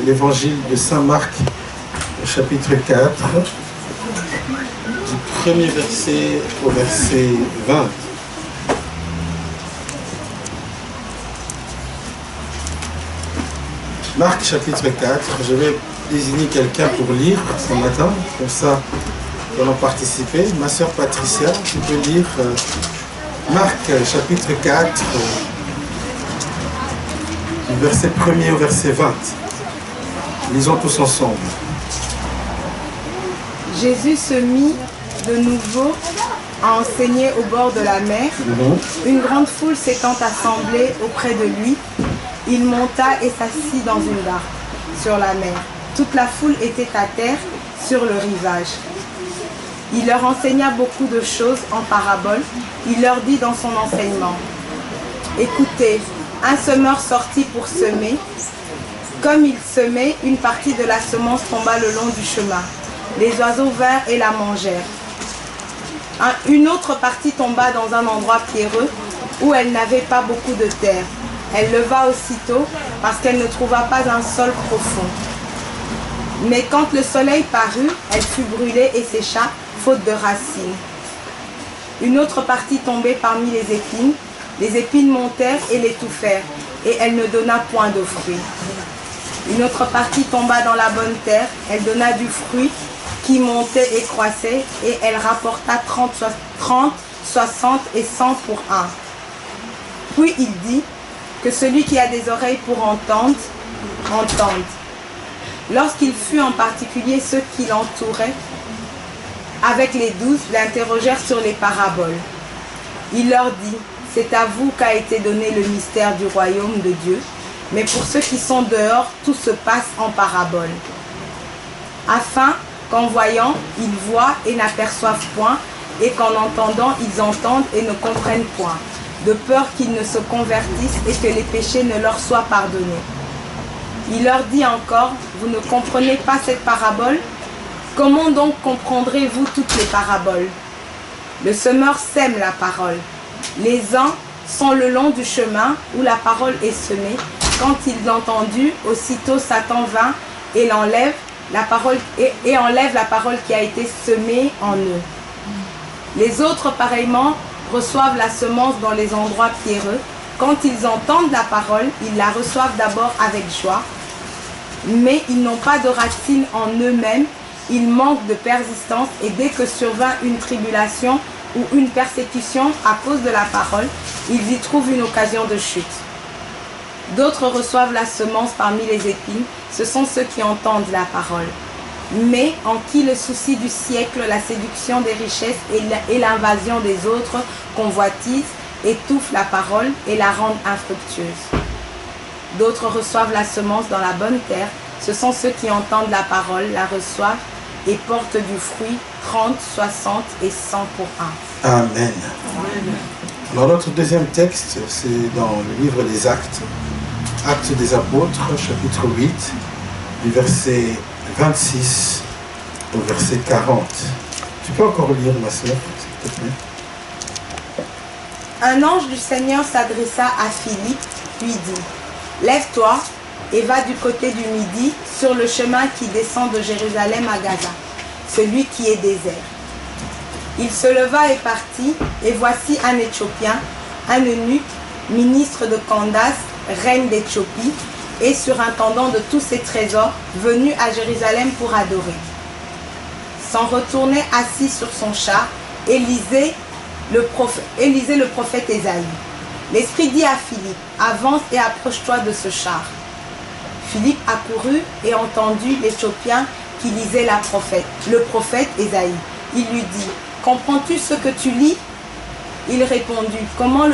l'évangile de Saint Marc, chapitre 4, du premier verset au verset 20. Marc chapitre 4, je vais désigner quelqu'un pour lire ce matin, comme ça nous allons participer. Ma sœur Patricia, tu peux lire Marc chapitre 4, du verset 1er au verset 20. Lisons tous ensemble. Jésus se mit de nouveau à enseigner au bord de la mer. Une grande foule s'étant assemblée auprès de lui, il monta et s'assit dans une barque sur la mer. Toute la foule était à terre sur le rivage. Il leur enseigna beaucoup de choses en paraboles. Il leur dit dans son enseignement: écoutez, un semeur sortit pour semer. Comme il semait, une partie de la semence tomba le long du chemin. Les oiseaux vinrent et la mangèrent. Une autre partie tomba dans un endroit pierreux où elle n'avait pas beaucoup de terre. Elle leva aussitôt parce qu'elle ne trouva pas un sol profond. Mais quand le soleil parut, elle fut brûlée et sécha, faute de racines. Une autre partie tombait parmi les épines montèrent et l'étouffèrent, et elle ne donna point de fruits. Une autre partie tomba dans la bonne terre, elle donna du fruit qui montait et croissait, et elle rapporta 30, 60 et 100 pour un. Puis il dit: que celui qui a des oreilles pour entendre, entende. Lorsqu'il fut en particulier ceux qui l'entouraient, avec les 12, l'interrogèrent sur les paraboles. Il leur dit: c'est à vous qu'a été donné le mystère du royaume de Dieu, mais pour ceux qui sont dehors, tout se passe en paraboles. Afin qu'en voyant, ils voient et n'aperçoivent point, et qu'en entendant, ils entendent et ne comprennent point, de peur qu'ils ne se convertissent et que les péchés ne leur soient pardonnés. Il leur dit encore: vous ne comprenez pas cette parabole? Comment donc comprendrez-vous toutes les paraboles? Le semeur sème la parole. Les uns sont le long du chemin où la parole est semée. Quand ils l'ont entendue, aussitôt Satan vint et enlève la parole qui a été semée en eux. Les autres, pareillement, reçoivent la semence dans les endroits pierreux. Quand ils entendent la parole, ils la reçoivent d'abord avec joie, mais ils n'ont pas de racines en eux-mêmes, ils manquent de persistance, et dès que survint une tribulation ou une persécution à cause de la parole, ils y trouvent une occasion de chute. D'autres reçoivent la semence parmi les épines, ce sont ceux qui entendent la parole, mais en qui le souci du siècle, la séduction des richesses et l'invasion des autres convoitises étouffent la parole et la rendent infructueuse. D'autres reçoivent la semence dans la bonne terre, ce sont ceux qui entendent la parole, la reçoivent et portent du fruit 30, 60 et 100 pour un. Amen. Alors notre deuxième texte, c'est dans le livre des Actes, Actes des Apôtres, chapitre 8, du verset 26 au verset 40. Tu peux encore lire, ma sœur, s'il te plaît? Un ange du Seigneur s'adressa à Philippe, lui dit: lève-toi et va du côté du midi sur le chemin qui descend de Jérusalem à Gaza, celui qui est désert. Il se leva et partit, et voici un Éthiopien, un eunuque, ministre de Candace, reine d'Éthiopie, et surintendant de tous ses trésors, venu à Jérusalem pour adorer. S'en retournait assis sur son char, et lisait le prophète Ésaïe. L'Esprit dit à Philippe: avance et approche-toi de ce char. Philippe accourut et entendit l'Éthiopien qui lisait le prophète Ésaïe. Il lui dit: comprends-tu ce que tu lis? Il répondit: comment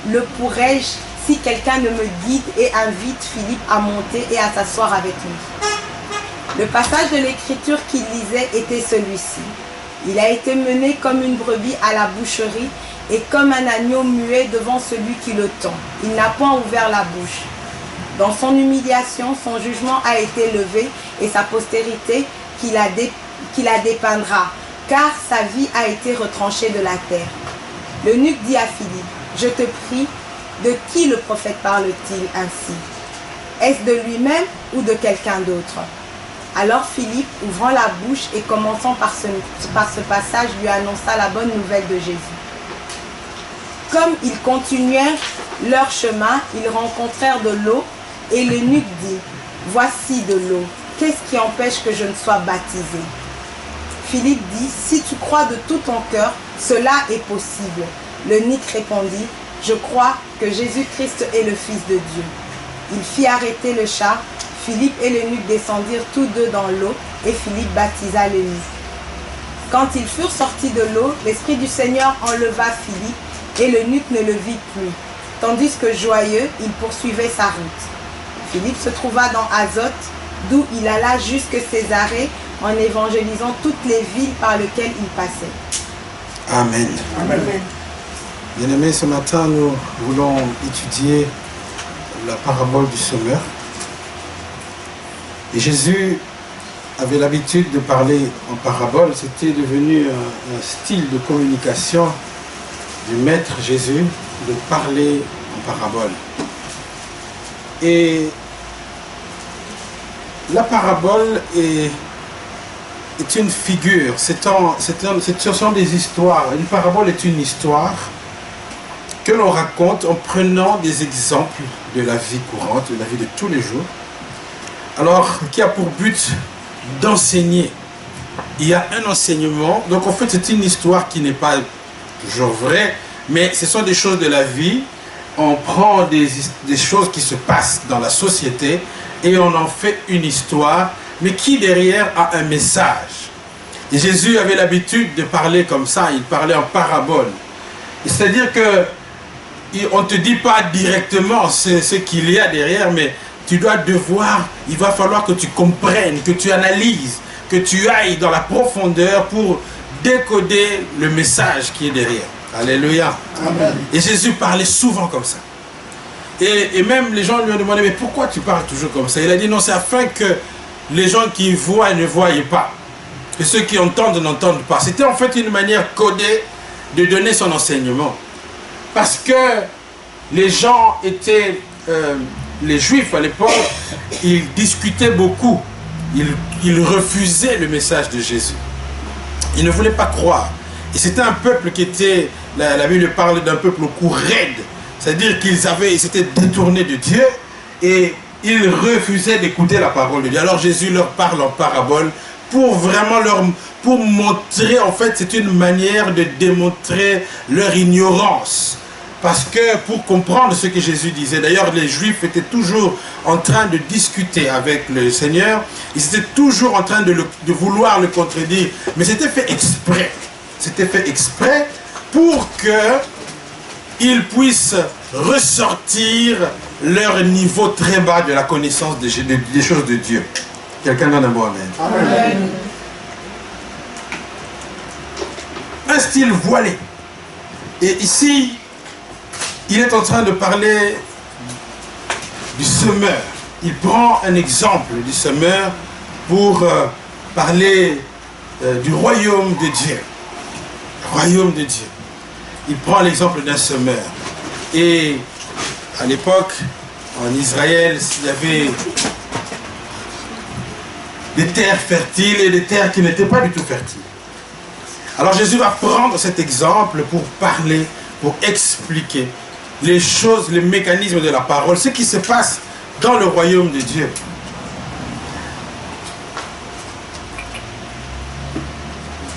le pourrais-je si quelqu'un ne me guide, et invite Philippe à monter et à s'asseoir avec lui. Le passage de l'Écriture qu'il lisait était celui-ci: il a été mené comme une brebis à la boucherie, et comme un agneau muet devant celui qui le tond. Il n'a point ouvert la bouche. Dans son humiliation, son jugement a été levé, et sa postérité qui la dépeindra, car sa vie a été retranchée de la terre. L'eunuque dit à Philippe: je te prie, de qui le prophète parle-t-il ainsi? Est-ce de lui-même ou de quelqu'un d'autre? Alors Philippe, ouvrant la bouche et commençant par ce passage, lui annonça la bonne nouvelle de Jésus. Comme ils continuèrent leur chemin, ils rencontrèrent de l'eau, et l'eunuque dit, « Voici de l'eau, qu'est-ce qui empêche que je ne sois baptisé ?» Philippe dit, « Si tu crois de tout ton cœur, cela est possible. » L'eunuque répondit, « Je crois que Jésus-Christ est le Fils de Dieu. » Il fit arrêter le char. Philippe et l'eunuque descendirent tous deux dans l'eau, et Philippe baptisa l'eunuque. Quand ils furent sortis de l'eau, l'Esprit du Seigneur enleva Philippe, et l'eunuque ne le vit plus, tandis que joyeux, il poursuivait sa route. Philippe se trouva dans Azote, d'où il alla jusque Césarée, en évangélisant toutes les villes par lesquelles il passait. Amen. Amen. Bien-aimés, ce matin, nous voulons étudier la parabole du semeur. Et Jésus avait l'habitude de parler en parabole. C'était devenu un style de communication du Maître Jésus, de parler en parabole. Et la parabole est une figure, ce sont des histoires. Une parabole est une histoire que l'on raconte en prenant des exemples de la vie courante, de la vie de tous les jours. Alors, qui a pour but d'enseigner. Il y a un enseignement. Donc, en fait, c'est une histoire qui n'est pas toujours vraie, mais ce sont des choses de la vie. On prend des choses qui se passent dans la société et on en fait une histoire, mais qui derrière a un message. Et Jésus avait l'habitude de parler comme ça, il parlait en parabole. C'est-à-dire que on ne te dit pas directement ce qu'il y a derrière, mais tu dois devoir, il va falloir que tu comprennes, que tu analyses, que tu ailles dans la profondeur pour décoder le message qui est derrière. Alléluia. Amen. Et Jésus parlait souvent comme ça. Et même les gens lui ont demandé, mais pourquoi tu parles toujours comme ça? Il a dit, non, c'est afin que les gens qui voient ne voient pas. Que ceux qui entendent n'entendent pas. C'était en fait une manière codée de donner son enseignement. Parce que les gens étaient... les Juifs à l'époque, ils discutaient beaucoup. Ils refusaient le message de Jésus. Ils ne voulaient pas croire. Et c'était un peuple qui était, la Bible parle d'un peuple au cou raide. C'est-à-dire qu'ils s'étaient détournés de Dieu et ils refusaient d'écouter la parole de Dieu. Alors Jésus leur parle en parabole pour vraiment pour montrer, en fait, c'est une manière de démontrer leur ignorance. Parce que pour comprendre ce que Jésus disait, d'ailleurs les Juifs étaient toujours en train de discuter avec le Seigneur, ils étaient toujours en train de vouloir le contredire, mais c'était fait exprès. C'était fait exprès pour qu'ils puissent ressortir leur niveau très bas de la connaissance des choses de Dieu. Quelqu'un donne un mot amen. Amen. Un style voilé. Et ici, il est en train de parler du semeur. Il prend un exemple du semeur pour parler du royaume de Dieu. Le royaume de Dieu. Il prend l'exemple d'un semeur. Et à l'époque, en Israël, il y avait des terres fertiles et des terres qui n'étaient pas du tout fertiles. Alors Jésus va prendre cet exemple pour parler, pour expliquer les choses, les mécanismes de la parole, ce qui se passe dans le royaume de Dieu.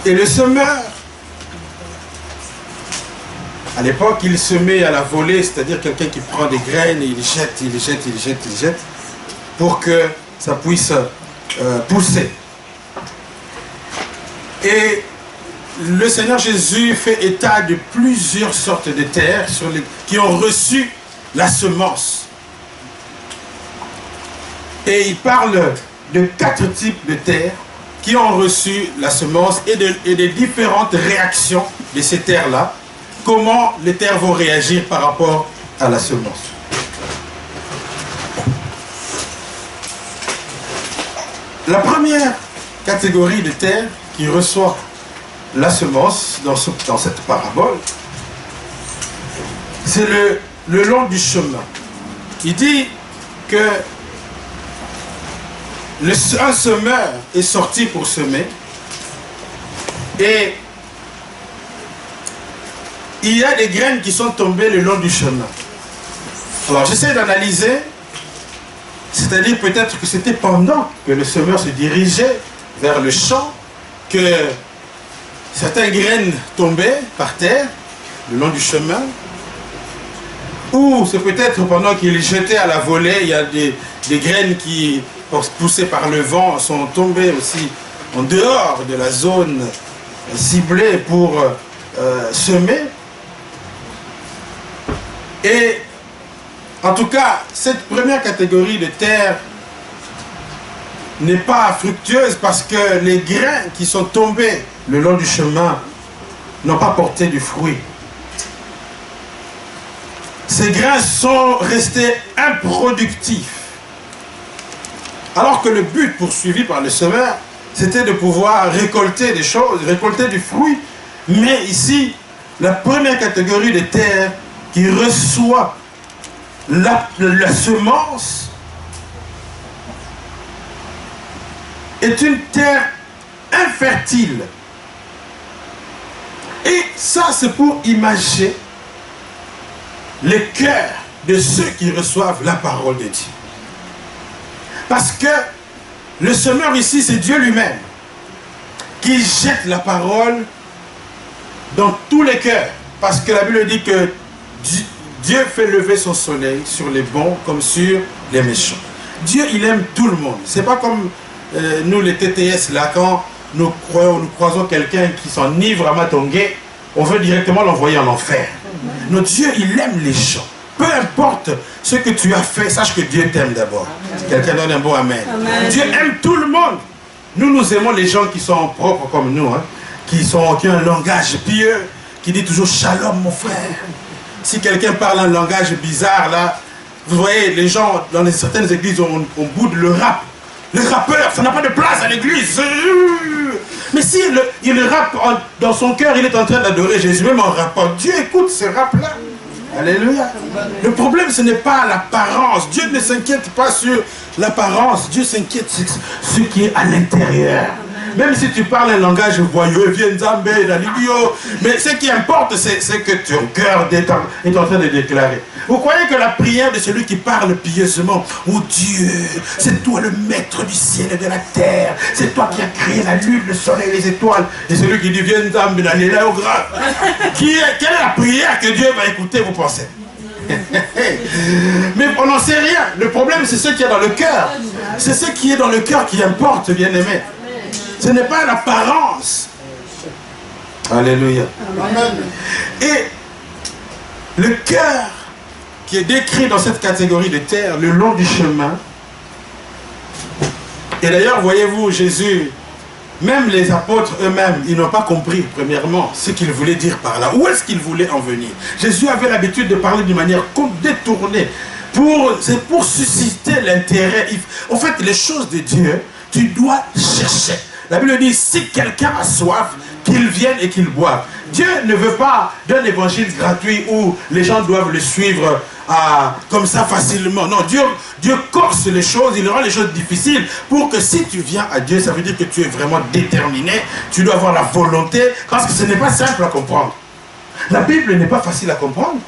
Et le semeur, à l'époque, il semait à la volée, c'est-à-dire quelqu'un qui prend des graines et il jette, il jette, il jette, il jette, pour que ça puisse pousser. Et le Seigneur Jésus fait état de plusieurs sortes de terres qui ont reçu la semence. Et il parle de 4 types de terres qui ont reçu la semence et des différentes réactions de ces terres-là. Comment les terres vont réagir par rapport à la semence. La première catégorie de terres qui reçoit la semence dans cette parabole, c'est le long du chemin. Il dit que un semeur est sorti pour semer. Et il y a des graines qui sont tombées le long du chemin. Alors j'essaie d'analyser, c'est-à-dire peut-être que c'était pendant que le semeur se dirigeait vers le champ que certaines graines tombaient par terre le long du chemin. Ou c'est peut-être pendant qu'il jetait à la volée, il y a des graines qui, poussées par le vent, sont tombées aussi en dehors de la zone ciblée pour semer. Et en tout cas, cette première catégorie de terre n'est pas fructueuse parce que les grains qui sont tombés le long du chemin n'ont pas porté du fruit. Ces grains sont restés improductifs. Alors que le but poursuivi par le semeur, c'était de pouvoir récolter des choses, récolter du fruit. Mais ici, la première catégorie de terre qui reçoit la semence est une terre infertile. Et ça, c'est pour imager le cœur de ceux qui reçoivent la parole de Dieu. Parce que le semeur ici, c'est Dieu lui-même qui jette la parole dans tous les cœurs. Parce que la Bible dit que Dieu fait lever son soleil sur les bons comme sur les méchants. Dieu, il aime tout le monde. C'est pas comme nous les TTS là, quand nous croisons quelqu'un qui s'enivre à Matongué, on veut directement l'envoyer en enfer. Notre Dieu, il aime les gens. Peu importe ce que tu as fait, sache que Dieu t'aime d'abord. Quelqu'un donne un bon amen. Amen. Dieu aime tout le monde. Nous aimons les gens qui sont propres comme nous, hein, qui ont un langage pieux, qui dit toujours shalom mon frère. Si quelqu'un parle un langage bizarre là, vous voyez, les gens dans certaines églises, on boude le rap. Le rappeur, ça n'a pas de place à l'église. Mais si il rappe dans son cœur, il est en train d'adorer Jésus, même en rappant. Dieu écoute ce rap-là. Alléluia. Le problème, ce n'est pas l'apparence. Dieu ne s'inquiète pas sur l'apparence. Dieu s'inquiète sur ce qui est à l'intérieur. Même si tu parles un langage voyeux, mais ce qui importe, c'est que ton cœur est en train de déclarer. Vous croyez que la prière de celui qui parle pieusement, oh Dieu, c'est toi le maître du ciel et de la terre, c'est toi qui as créé la lune, le soleil et les étoiles, et celui qui dit viens d'âme, d'aller là au grave. Quelle est la prière que Dieu va écouter, vous pensez? Mais on n'en sait rien. Le problème, c'est ce qu'il y a dans le cœur. C'est ce qui est dans le cœur qui importe, bien-aimé. Ce n'est pas l'apparence. Alléluia. Amen. Et le cœur qui est décrit dans cette catégorie de terre, le long du chemin. Et d'ailleurs, voyez-vous, Jésus, même les apôtres eux-mêmes, ils n'ont pas compris, premièrement, ce qu'il voulait dire par là. Où est-ce qu'il voulait en venir? Jésus avait l'habitude de parler d'une manière détournée. C'est pour susciter l'intérêt. En fait, les choses de Dieu, tu dois chercher. La Bible dit, si quelqu'un a soif, qu'il vienne et qu'il boive. Dieu ne veut pas d'un évangile gratuit où les gens doivent le suivre comme ça facilement. Non, Dieu corse les choses, il rend les choses difficiles pour que si tu viens à Dieu, ça veut dire que tu es vraiment déterminé, tu dois avoir la volonté, parce que ce n'est pas simple à comprendre. La Bible n'est pas facile à comprendre.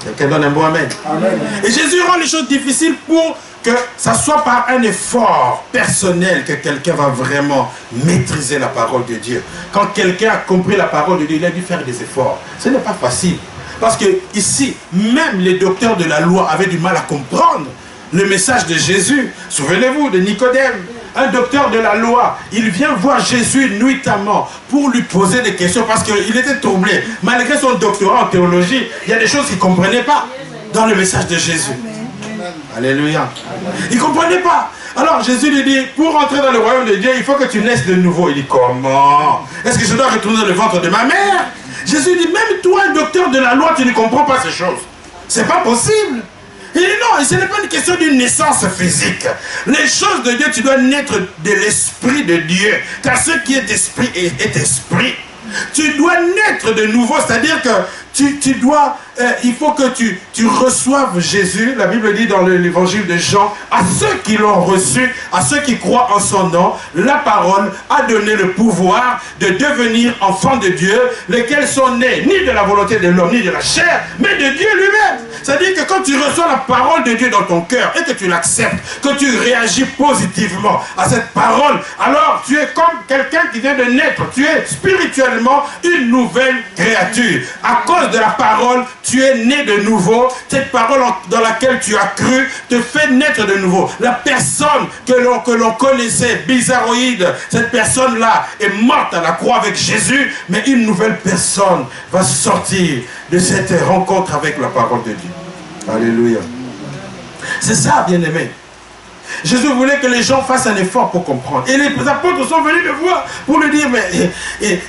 Quelqu'un donne un bon amen. Amen. Et Jésus rend les choses difficiles pour que ça soit par un effort personnel que quelqu'un va vraiment maîtriser la parole de Dieu. Quand quelqu'un a compris la parole de Dieu, il a dû faire des efforts. Ce n'est pas facile. Parce que ici, même les docteurs de la loi avaient du mal à comprendre le message de Jésus. Souvenez-vous de Nicodème, un docteur de la loi. Il vient voir Jésus nuitamment pour lui poser des questions parce qu'il était troublé. Malgré son doctorat en théologie, il y a des choses qu'il ne comprenait pas dans le message de Jésus. Alléluia. Il ne comprenait pas. Alors Jésus lui dit, pour entrer dans le royaume de Dieu, il faut que tu naisses de nouveau. Il dit, comment? Est-ce que je dois retourner dans le ventre de ma mère? Jésus dit, même toi, un docteur de la loi, tu ne comprends pas ces choses. C'est pas possible. Il dit non, ce n'est pas une question d'une naissance physique. Les choses de Dieu, tu dois naître de l'esprit de Dieu. Car ce qui est esprit est esprit. Tu dois naître de nouveau, c'est-à-dire que tu dois il faut que tu reçoives Jésus. La Bible dit dans l'évangile de Jean, à ceux qui l'ont reçu, à ceux qui croient en son nom, la parole a donné le pouvoir de devenir enfants de Dieu, lesquels sont nés ni de la volonté de l'homme, ni de la chair, mais de Dieu lui-même. C'est-à-dire que quand tu reçois la parole de Dieu dans ton cœur et que tu l'acceptes, que tu réagis positivement à cette parole, alors tu es comme quelqu'un qui vient de naître. Tu es spirituellement une nouvelle créature. À cause de la parole, tu es né de nouveau. Cette parole dans laquelle tu as cru te fait naître de nouveau. La personne que l'on connaissait, bizarroïde, cette personne-là est morte à la croix avec Jésus, mais une nouvelle personne va sortir de cette rencontre avec la parole de Dieu. Alléluia. C'est ça, bien-aimé. Jésus voulait que les gens fassent un effort pour comprendre. Et les apôtres sont venus le voir pour lui dire, mais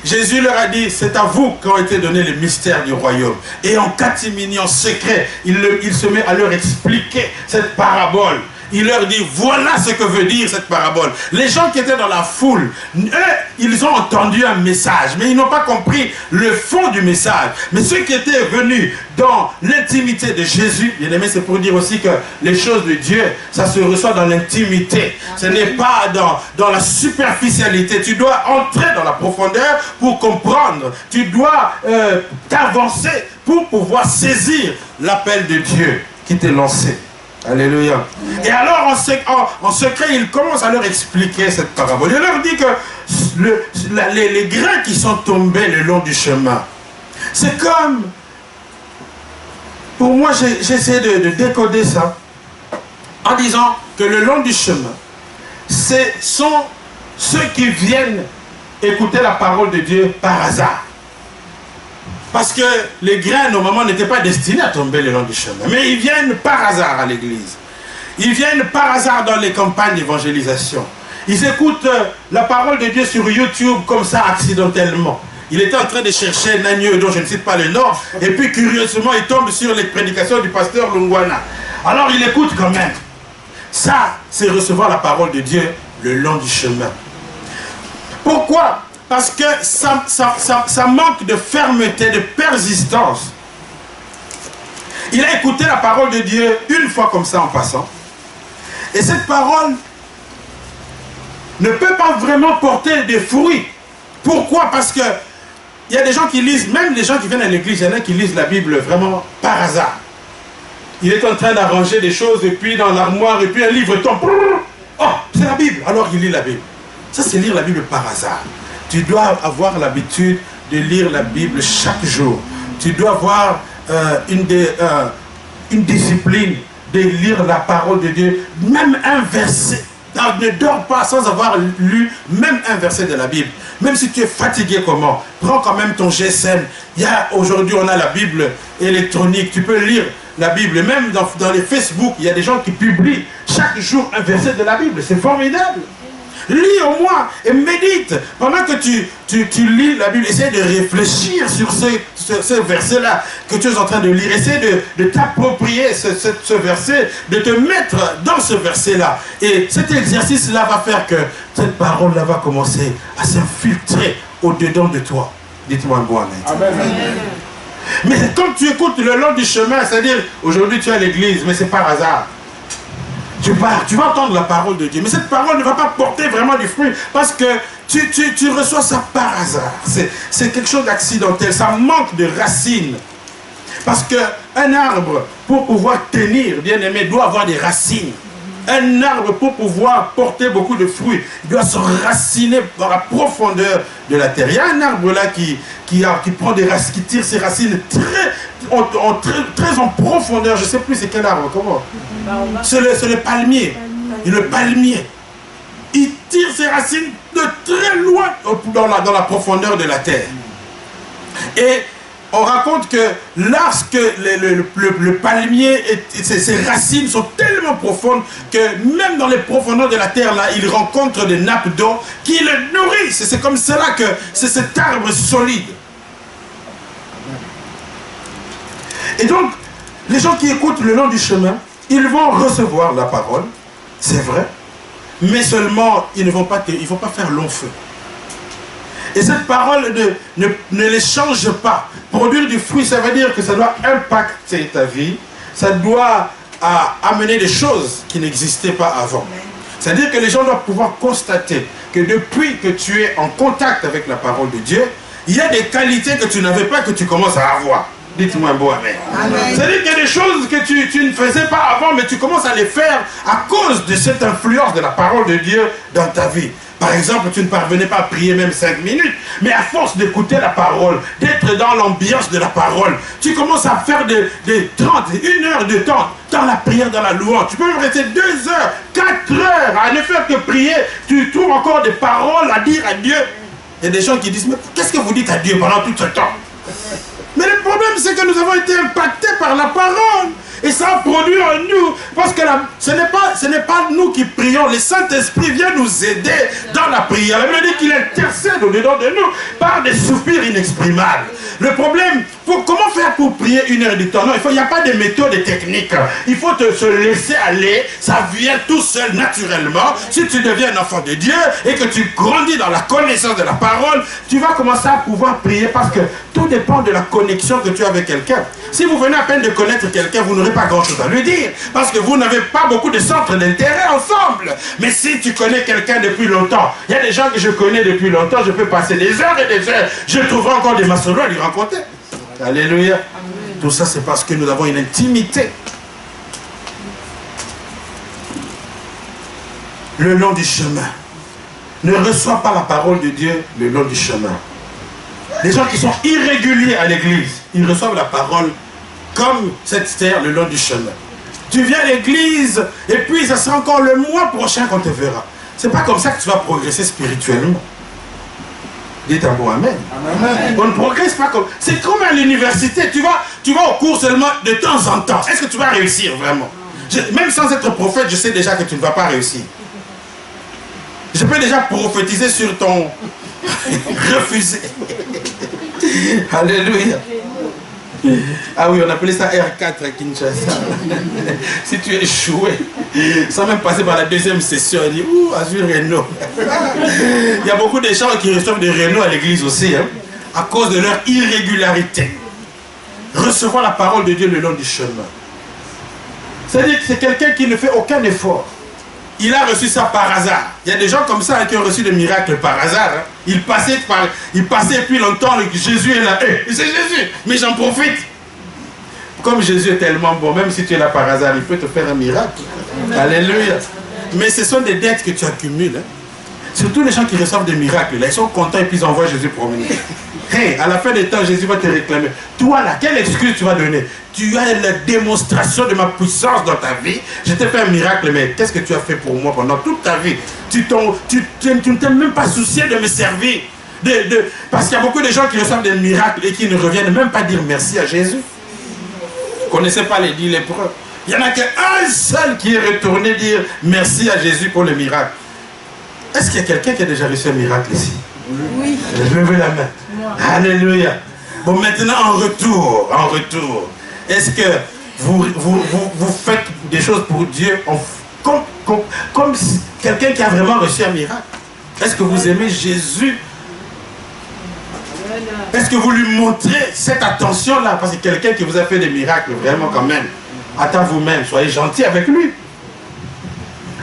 Jésus leur a dit, c'est à vous qu'ont été donnés les mystères du royaume. Et en catimini, en secret, il se met à leur expliquer cette parabole. Il leur dit, voilà ce que veut dire cette parabole. Les gens qui étaient dans la foule, eux, ils ont entendu un message, mais ils n'ont pas compris le fond du message. Mais ceux qui étaient venus dans l'intimité de Jésus, bien aimé, c'est pour dire aussi que les choses de Dieu, ça se reçoit dans l'intimité. Ce n'est pas dans la superficialité. Tu dois entrer dans la profondeur pour comprendre. Tu dois t'avancer pour pouvoir saisir l'appel de Dieu qui t'est lancé. Alléluia. Et alors, en secret, il commence à leur expliquer cette parabole. Il leur dit que les grains qui sont tombés le long du chemin, c'est comme... Pour moi, j'essaie de décoder ça en disant que le long du chemin, ce sont ceux qui viennent écouter la parole de Dieu par hasard. Parce que les grains, normalement, n'étaient pas destinés à tomber le long du chemin. Mais ils viennent par hasard à l'église. Ils viennent par hasard dans les campagnes d'évangélisation. Ils écoutent la parole de Dieu sur YouTube comme ça, accidentellement. Il était en train de chercher Nagno, dont je ne cite pas le nom. Et puis, curieusement, il tombe sur les prédications du pasteur Lungwana. Alors, il écoute quand même. Ça, c'est recevoir la parole de Dieu le long du chemin. Pourquoi ? Parce que ça manque de fermeté, de persistance. Il a écouté la parole de Dieu une fois comme ça en passant. Et cette parole ne peut pas vraiment porter des fruits. Pourquoi? Parce que il y a des gens qui lisent, même les gens qui viennent à l'église, il y en a qui lisent la Bible vraiment par hasard. Il est en train d'arranger des choses et puis dans l'armoire et puis un livre tombe. Oh, c'est la Bible. Alors il lit la Bible. Ça, c'est lire la Bible par hasard. Tu dois avoir l'habitude de lire la Bible chaque jour. Tu dois avoir une discipline de lire la parole de Dieu, même un verset. Ne dors pas sans avoir lu même un verset de la Bible. Même si tu es fatigué comment, prends quand même ton GSM. Aujourd'hui, on a la Bible électronique. Tu peux lire la Bible. Même dans les Facebook, il y a des gens qui publient chaque jour un verset de la Bible. C'est formidable. Lis au moins et médite. Pendant que tu lis la Bible, essaie de réfléchir sur ce verset-là que tu es en train de lire. Essaie de t'approprier ce verset, de te mettre dans ce verset-là. Et cet exercice-là va faire que cette parole-là va commencer à s'infiltrer au-dedans de toi. Dites-moi un bon amen. Amen. Mais quand tu écoutes le long du chemin, c'est-à-dire aujourd'hui tu es à l'église, mais c'est par hasard. Tu vas entendre la parole de Dieu. Mais cette parole ne va pas porter vraiment du fruit. Parce que tu reçois ça par hasard. C'est quelque chose d'accidentel. Ça manque de racines. Parce qu'un arbre, pour pouvoir tenir, bien aimé, doit avoir des racines. Un arbre, pour pouvoir porter beaucoup de fruits, il doit se raciner dans la profondeur de la terre. Il y a un arbre là qui prend des racines, qui tire ses racines très en profondeur. Je ne sais plus c'est quel arbre, comment? C'est le palmier. Et le palmier, il tire ses racines de très loin dans la profondeur de la terre. Et on raconte que lorsque le palmier, ses racines sont tellement profondes que même dans les profondeurs de la terre, là, il rencontre des nappes d'eau qui le nourrissent. C'est comme cela que c'est cet arbre solide. Et donc, les gens qui écoutent le long du chemin, ils vont recevoir la parole, c'est vrai, mais seulement ils ne vont pas faire long feu. Et cette parole ne les change pas. Produire du fruit, ça veut dire que ça doit impacter ta vie. Ça doit amener des choses qui n'existaient pas avant. C'est-à-dire que les gens doivent pouvoir constater que depuis que tu es en contact avec la parole de Dieu, il y a des qualités que tu n'avais pas que tu commences à avoir. Dites-moi un beau amen. C'est-à-dire qu'il y a des choses que tu ne faisais pas avant, mais tu commences à les faire à cause de cette influence de la parole de Dieu dans ta vie. Par exemple, tu ne parvenais pas à prier même 5 minutes, mais à force d'écouter la parole, d'être dans l'ambiance de la parole, tu commences à faire des 30, 1 heure de temps dans la prière, dans la louange. Tu peux même rester 2 heures, 4 heures à ne faire que prier. Tu trouves encore des paroles à dire à Dieu. Il y a des gens qui disent, mais qu'est-ce que vous dites à Dieu pendant tout ce temps? Mais le problème, c'est que nous avons été impactés par la parole. Et ça a produit en nous. Parce que ce n'est pas nous qui prions. Le Saint-Esprit vient nous aider dans la prière. La Bible dit qu'il intercède au-dedans de nous par des soupirs inexprimables. Le problème, comment faire pour prier 1 heure de temps? Non, il n'y a pas de méthode et technique. Il faut se laisser aller. Ça vient tout seul, naturellement. Si tu deviens un enfant de Dieu et que tu grandis dans la connaissance de la parole, tu vas commencer à pouvoir prier parce que tout dépend de la connexion que tu as avec quelqu'un. Si vous venez à peine de connaître quelqu'un, vous n'aurez pas grand-chose à lui dire. Parce que vous n'avez pas beaucoup de centres d'intérêt ensemble. Mais si tu connais quelqu'un depuis longtemps, il y a des gens que je connais depuis longtemps, je peux passer des heures et des heures. Je trouverai encore des maçons à lui rencontrer. Alléluia. Amen. Tout ça, c'est parce que nous avons une intimité. Le long du chemin. Ne reçois pas la parole de Dieu le long du chemin. Les gens qui sont irréguliers à l'église, ils reçoivent la parole comme cette terre le long du chemin. Tu viens à l'église et puis ça sera encore le mois prochain qu'on te verra. C'est pas comme ça que tu vas progresser spirituellement. Dites un bon amen. Amen. On ne progresse pas comme... C'est comme à l'université, tu vas au cours seulement de temps en temps. Est-ce que tu vas réussir vraiment? Même sans être prophète, je sais déjà que tu ne vas pas réussir. Je peux déjà prophétiser sur ton refusé. Alléluia. Ah oui, on appelait ça R4 à Kinshasa. Si tu es échoué, sans même passer par la 2e session, on dit, ouh, Azur Renault. Il y a beaucoup de gens qui reçoivent des Renault à l'église aussi, hein, à cause de leur irrégularité. Recevoir la parole de Dieu le long du chemin. C'est-à-dire que c'est quelqu'un qui ne fait aucun effort. Il a reçu ça par hasard. Il y a des gens comme ça qui ont reçu des miracles par hasard. Hein. Ils passaient et puis longtemps, Jésus est là. Hey, c'est Jésus, mais j'en profite. Comme Jésus est tellement bon, même si tu es là par hasard, il peut te faire un miracle. Alléluia. Mais ce sont des dettes que tu accumules. Hein. Surtout les gens qui reçoivent des miracles. Là, ils sont contents et puis ils envoient Jésus promener. Hey, à la fin des temps, Jésus va te réclamer. Toi là, quelle excuse tu vas donner? Tu as la démonstration de ma puissance dans ta vie. Je t'ai fait un miracle, mais qu'est-ce que tu as fait pour moi pendant toute ta vie? Tu ne t'es même pas soucié de me servir. Parce qu'il y a beaucoup de gens qui reçoivent des miracles et qui ne reviennent même pas dire merci à Jésus. Vous ne connaissez pas les 10 lépreux. Il n'y en a qu'un seul qui est retourné dire merci à Jésus pour le miracle. Est-ce qu'il y a quelqu'un qui a déjà reçu un miracle ici? Oui. Levez la main. Moi. Alléluia. Bon, maintenant, en retour, est-ce que vous faites des choses pour Dieu comme quelqu'un qui a vraiment reçu un miracle? Est-ce que vous aimez Jésus? Est-ce que vous lui montrez cette attention-là? Parce que quelqu'un qui vous a fait des miracles, vraiment quand même, attends vous-même, soyez gentil avec lui.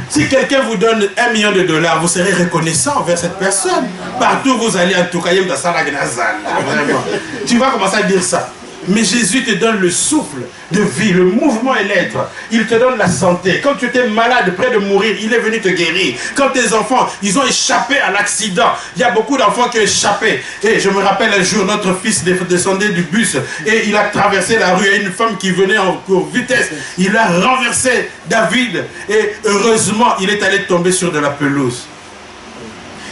Si quelqu'un vous donne $1 million, vous serez reconnaissant envers cette personne. Partout où vous allez, en tout cas, vraiment. Tu vas commencer à dire ça. Mais Jésus te donne le souffle de vie, le mouvement et l'être. Il te donne la santé. Quand tu étais malade, près de mourir, il est venu te guérir. Quand tes enfants, ils ont échappé à l'accident. Il y a beaucoup d'enfants qui ont échappé. Et je me rappelle un jour, notre fils descendait du bus et il a traversé la rue. Il y a une femme qui venait en vitesse. Il a renversé David. Et heureusement, il est allé tomber sur de la pelouse.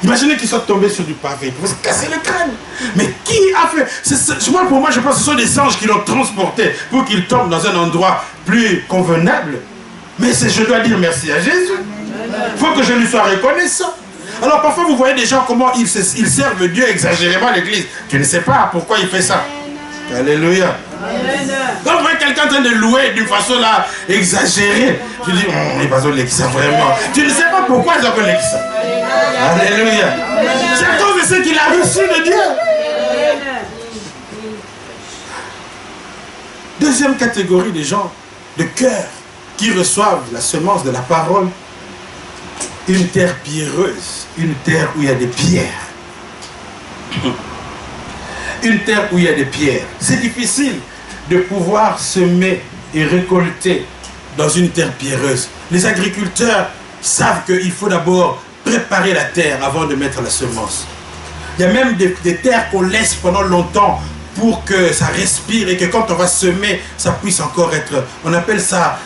Imaginez qu'ils soient tombés sur du pavé, ils vont se casser le crâne. Mais qui a fait? Pour moi, je pense que ce sont des anges qui l'ont transporté pour qu'il tombe dans un endroit plus convenable. Mais je dois dire merci à Jésus. Il faut que je lui sois reconnaissant. Alors parfois, vous voyez des gens comment ils servent Dieu exagérément à l'église. Tu ne sais pas pourquoi il fait ça. Alléluia. Quand vous voyez quelqu'un en train de louer d'une façon là exagérée, tu dis, il va l'église vraiment. Tu ne sais pas pourquoi ils ont l'église. Alléluia. C'est à cause de ce qu'il a reçu de Dieu. Deuxième catégorie de gens de cœur qui reçoivent la semence de la parole, une terre pierreuse, une terre où il y a des pierres. Une terre où il y a des pierres. C'est difficile de pouvoir semer et récolter dans une terre pierreuse. Les agriculteurs savent qu'il faut d'abord préparer la terre avant de mettre la semence. Il y a même des terres qu'on laisse pendant longtemps pour que ça respire et que quand on va semer, ça puisse encore être, on appelle ça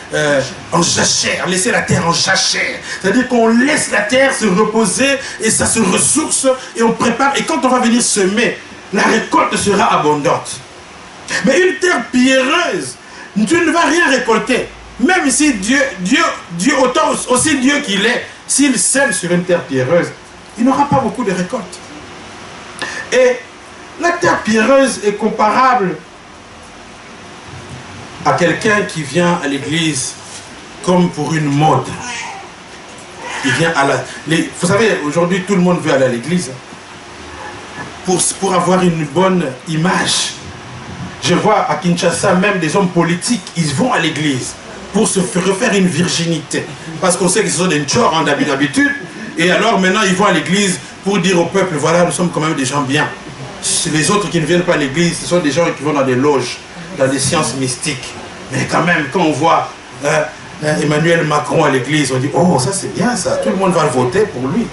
en jachère, laisser la terre en jachère. C'est-à-dire qu'on laisse la terre se reposer et ça se ressource et on prépare. Et quand on va venir semer, la récolte sera abondante. Mais une terre pierreuse, tu ne vas rien récolter. Même si Dieu, autant aussi Dieu qu'il est, s'il sème sur une terre pierreuse, il n'aura pas beaucoup de récoltes. Et la terre pierreuse est comparable à quelqu'un qui vient à l'église comme pour une mode. Il vient à la... Vous savez, aujourd'hui, tout le monde veut aller à l'église. Pour avoir une bonne image. Je vois à Kinshasa, même des hommes politiques, ils vont à l'église pour se refaire une virginité. Parce qu'on sait que ce sont des tchors d'habitude. Et alors maintenant, ils vont à l'église pour dire au peuple, voilà, nous sommes quand même des gens bien. Les autres qui ne viennent pas à l'église, ce sont des gens qui vont dans des loges, dans des sciences mystiques. Mais quand même, quand on voit Emmanuel Macron à l'église, on dit, oh, ça c'est bien ça, tout le monde va voter pour lui.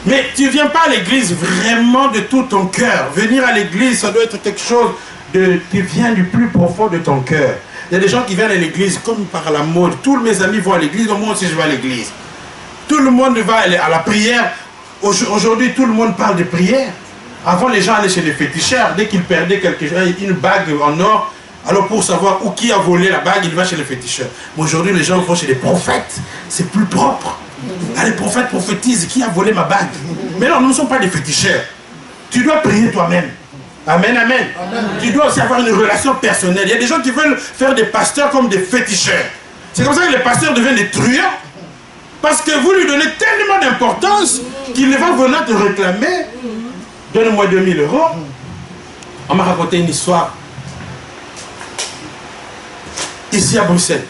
Mais tu ne viens pas à l'église vraiment de tout ton cœur. Venir à l'église, ça doit être quelque chose qui vient du plus profond de ton cœur. Il y a des gens qui viennent à l'église comme par la mode. Tous mes amis vont à l'église, donc moi aussi je vais à l'église. Tout le monde va à la prière. Aujourd'hui, tout le monde parle de prière. Avant, les gens allaient chez les féticheurs. Dès qu'ils perdaient quelque chose, une bague en or, alors pour savoir qui a volé la bague, il va chez les féticheurs. Mais aujourd'hui, les gens vont chez les prophètes. C'est plus propre. Là, les prophètes prophétisent qui a volé ma bague. Mais non, nous ne sommes pas des féticheurs. Tu dois prier toi-même. Amen, amen, amen. Tu dois aussi avoir une relation personnelle. Il y a des gens qui veulent faire des pasteurs comme des féticheurs. C'est comme ça que les pasteurs deviennent des truands. Parce que vous lui donnez tellement d'importance qu'il va venir te réclamer. Donne-moi 2000 €. On m'a raconté une histoire. Ici à Bruxelles,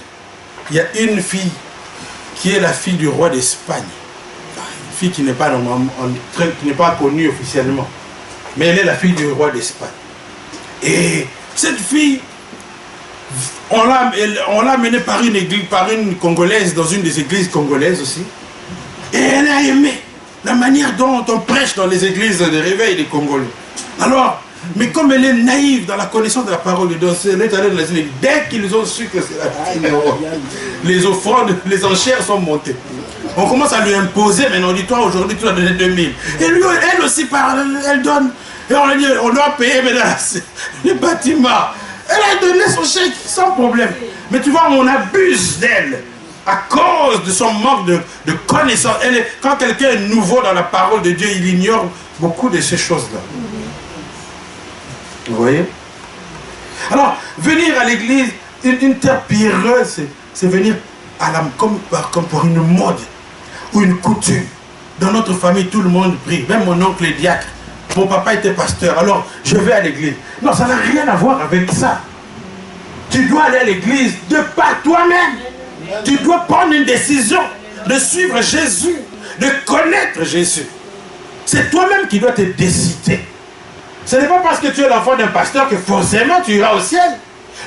il y a une fille qui est la fille du roi d'Espagne. Une fille qui n'est pas, qui n'est pas connue officiellement. Mais elle est la fille du roi d'Espagne. Et cette fille, on l'a menée par une église, par une Congolaise, dans une des églises congolaises aussi. Et elle a aimé la manière dont on prêche dans les églises de réveil des Congolais. Alors, mais comme elle est naïve dans la connaissance de la parole de Dieu, elle est allée dans les églises. Dès qu'ils ont su que c'est la fille du roi, les offrandes, les enchères sont montées. On commence à lui imposer, mais on dit, toi aujourd'hui tu dois donner 2000. Et lui, elle aussi, elle donne. Et on lui dit, on doit payer maintenant les bâtiments. Elle a donné son chèque sans problème. Mais tu vois, on abuse d'elle à cause de son manque de connaissance. Quand quelqu'un est nouveau dans la parole de Dieu, il ignore beaucoup de ces choses-là. Vous voyez? Alors, venir à l'église, une terre pierreuse, c'est venir comme pour une mode ou une coutume. Dans notre famille, tout le monde prie. Même mon oncle est diacre. Mon papa était pasteur, alors je vais à l'église. Non, ça n'a rien à voir avec ça. Tu dois aller à l'église de par toi-même. Tu dois prendre une décision de suivre Jésus, de connaître Jésus. C'est toi-même qui dois te décider. Ce n'est pas parce que tu es l'enfant d'un pasteur que forcément tu iras au ciel.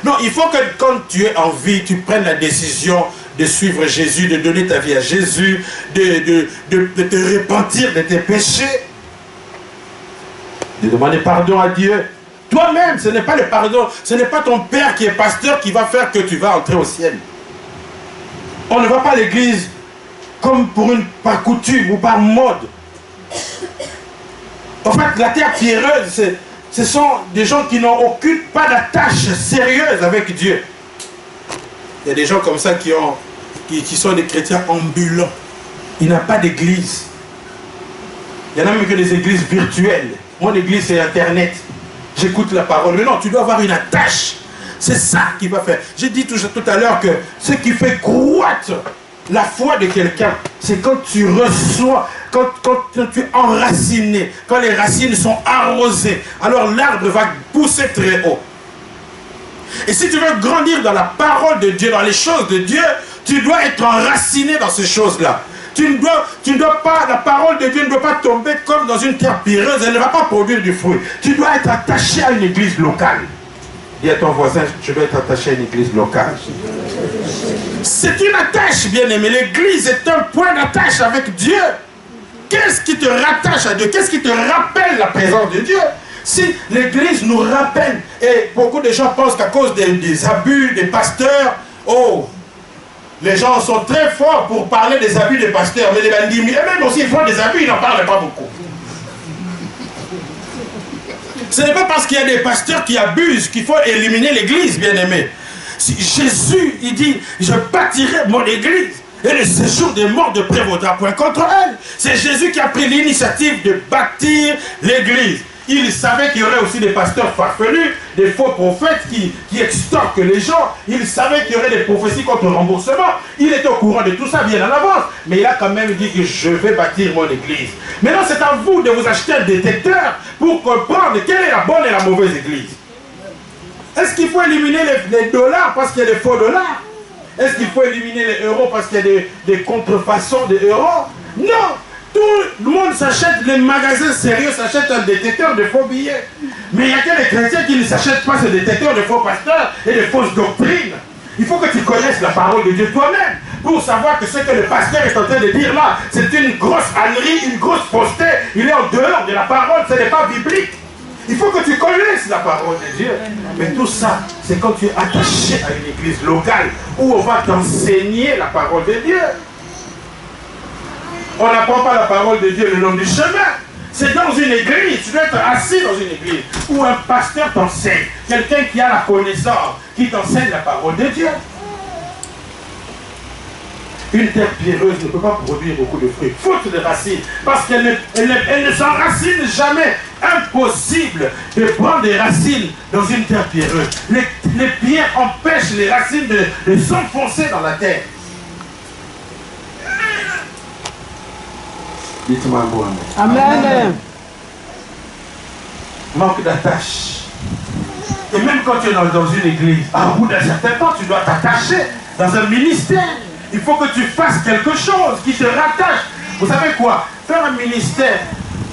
Non, il faut que quand tu es en vie, tu prennes la décision de suivre Jésus, de donner ta vie à Jésus, de te repentir de tes péchés. De demander pardon à Dieu. Toi-même, ce n'est pas le pardon, ce n'est pas ton père qui est pasteur qui va faire que tu vas entrer au ciel. On ne va pas à l'église comme par coutume ou par mode. En fait, la terre pierreuse, ce sont des gens qui n'ont pas d'attache sérieuse avec Dieu. Il y a des gens comme ça qui sont des chrétiens ambulants. Il n'y a pas d'église. Il y en a même que des églises virtuelles. Mon église, c'est Internet. J'écoute la parole. Mais non, tu dois avoir une attache. C'est ça qui va faire. J'ai dit tout à l'heure que ce qui fait croître la foi de quelqu'un, C'est quand tu reçois, quand tu es enraciné, quand les racines sont arrosées, alors l'arbre va pousser très haut. Et si tu veux grandir dans la parole de Dieu, dans les choses de Dieu, tu dois être enraciné dans ces choses-là. Tu ne dois pas, la parole de Dieu ne doit pas tomber comme dans une terre pierreuse, elle ne va pas produire du fruit. Tu dois être attaché à une église locale. Dis à ton voisin, je dois être attaché à une église locale. C'est une attache, bien-aimé. L'église est un point d'attache avec Dieu. Qu'est-ce qui te rattache à Dieu? Qu'est-ce qui te rappelle la présence de Dieu? Si l'église nous rappelle, et beaucoup de gens pensent qu'à cause des abus des pasteurs, oh, les gens sont très forts pour parler des abus des pasteurs, mais les bandits, et même aussi ils font des abus, ils n'en parlent pas beaucoup. Ce n'est pas parce qu'il y a des pasteurs qui abusent qu'il faut éliminer l'église, bien-aimé. Si Jésus, il dit, je bâtirai mon église, et le séjour des morts ne prévaudra point contre elle. C'est Jésus qui a pris l'initiative de bâtir l'église. Il savait qu'il y aurait aussi des pasteurs farfelus, des faux prophètes qui extorquent les gens. Il savait qu'il y aurait des prophéties contre le remboursement. Il était au courant de tout ça bien en avance. Mais il a quand même dit que je vais bâtir mon église. Maintenant, c'est à vous de vous acheter un détecteur pour comprendre quelle est la bonne et la mauvaise église. Est-ce qu'il faut éliminer les dollars parce qu'il y a des faux dollars? Est-ce qu'il faut éliminer les euros parce qu'il y a des contrefaçons de euros? Non! Tout le monde s'achète, les magasins sérieux s'achètent un détecteur de faux billets. Mais il y a que les chrétiens qui ne s'achètent pas ce détecteur de faux pasteurs et de fausses doctrines. Il faut que tu connaisses la parole de Dieu toi-même pour savoir que ce que le pasteur est en train de dire là, c'est une grosse ânerie, une grosse fausseté. Il est en dehors de la parole, ce n'est pas biblique. Il faut que tu connaisses la parole de Dieu. Mais tout ça, c'est quand tu es attaché à une église locale où on va t'enseigner la parole de Dieu. On n'apprend pas la parole de Dieu le long du chemin. C'est dans une église. Tu dois être assis dans une église où un pasteur t'enseigne. Quelqu'un qui a la connaissance, qui t'enseigne la parole de Dieu. Une terre pierreuse ne peut pas produire beaucoup de fruits. Faute de racines. Parce qu'elle ne s'enracine jamais. Impossible de prendre des racines dans une terre pierreuse. Les pierres empêchent les racines de s'enfoncer dans la terre. Dites-moi un mot, amen. Amen. Manque d'attache. Et même quand tu es dans une église, à bout d'un certain temps, tu dois t'attacher dans un ministère. Il faut que tu fasses quelque chose qui te rattache. Vous savez quoi? Faire un ministère,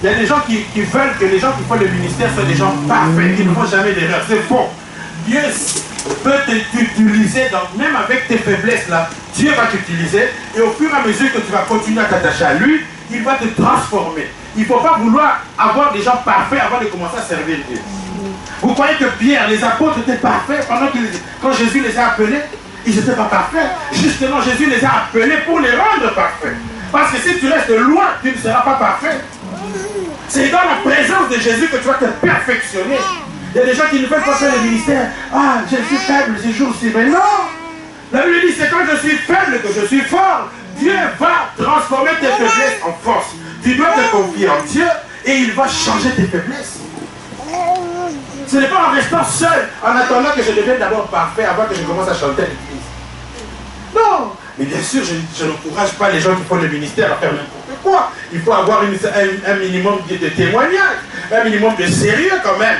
il y a des gens qui veulent que les gens qui font le ministère soient des gens parfaits, qui ne font jamais d'erreur. C'est faux. Dieu peut t'utiliser, même avec tes faiblesses là, Dieu va t'utiliser, et au fur et à mesure que tu vas continuer à t'attacher à lui, il va te transformer. Il ne faut pas vouloir avoir des gens parfaits avant de commencer à servir Dieu. Vous croyez que Pierre, les apôtres étaient parfaits quand Jésus les a appelés? Ils n'étaient pas parfaits. Justement, Jésus les a appelés pour les rendre parfaits. Parce que si tu restes loin, tu ne seras pas parfait. C'est dans la présence de Jésus que tu vas te perfectionner. Il y a des gens qui ne veulent pas faire le ministère. Ah, je suis faible ces jours-ci. Mais non! La Bible dit, c'est quand je suis faible que je suis fort. Dieu va transformer tes faiblesses en force. Tu dois te confier en Dieu et il va changer tes faiblesses. Ce n'est pas en restant seul, en attendant que je devienne d'abord parfait avant que je commence à chanter à l'église. Non! Mais bien sûr, je n'encourage pas les gens qui font le ministère à faire n'importe quoi. Il faut avoir un minimum de témoignage, un minimum de sérieux quand même.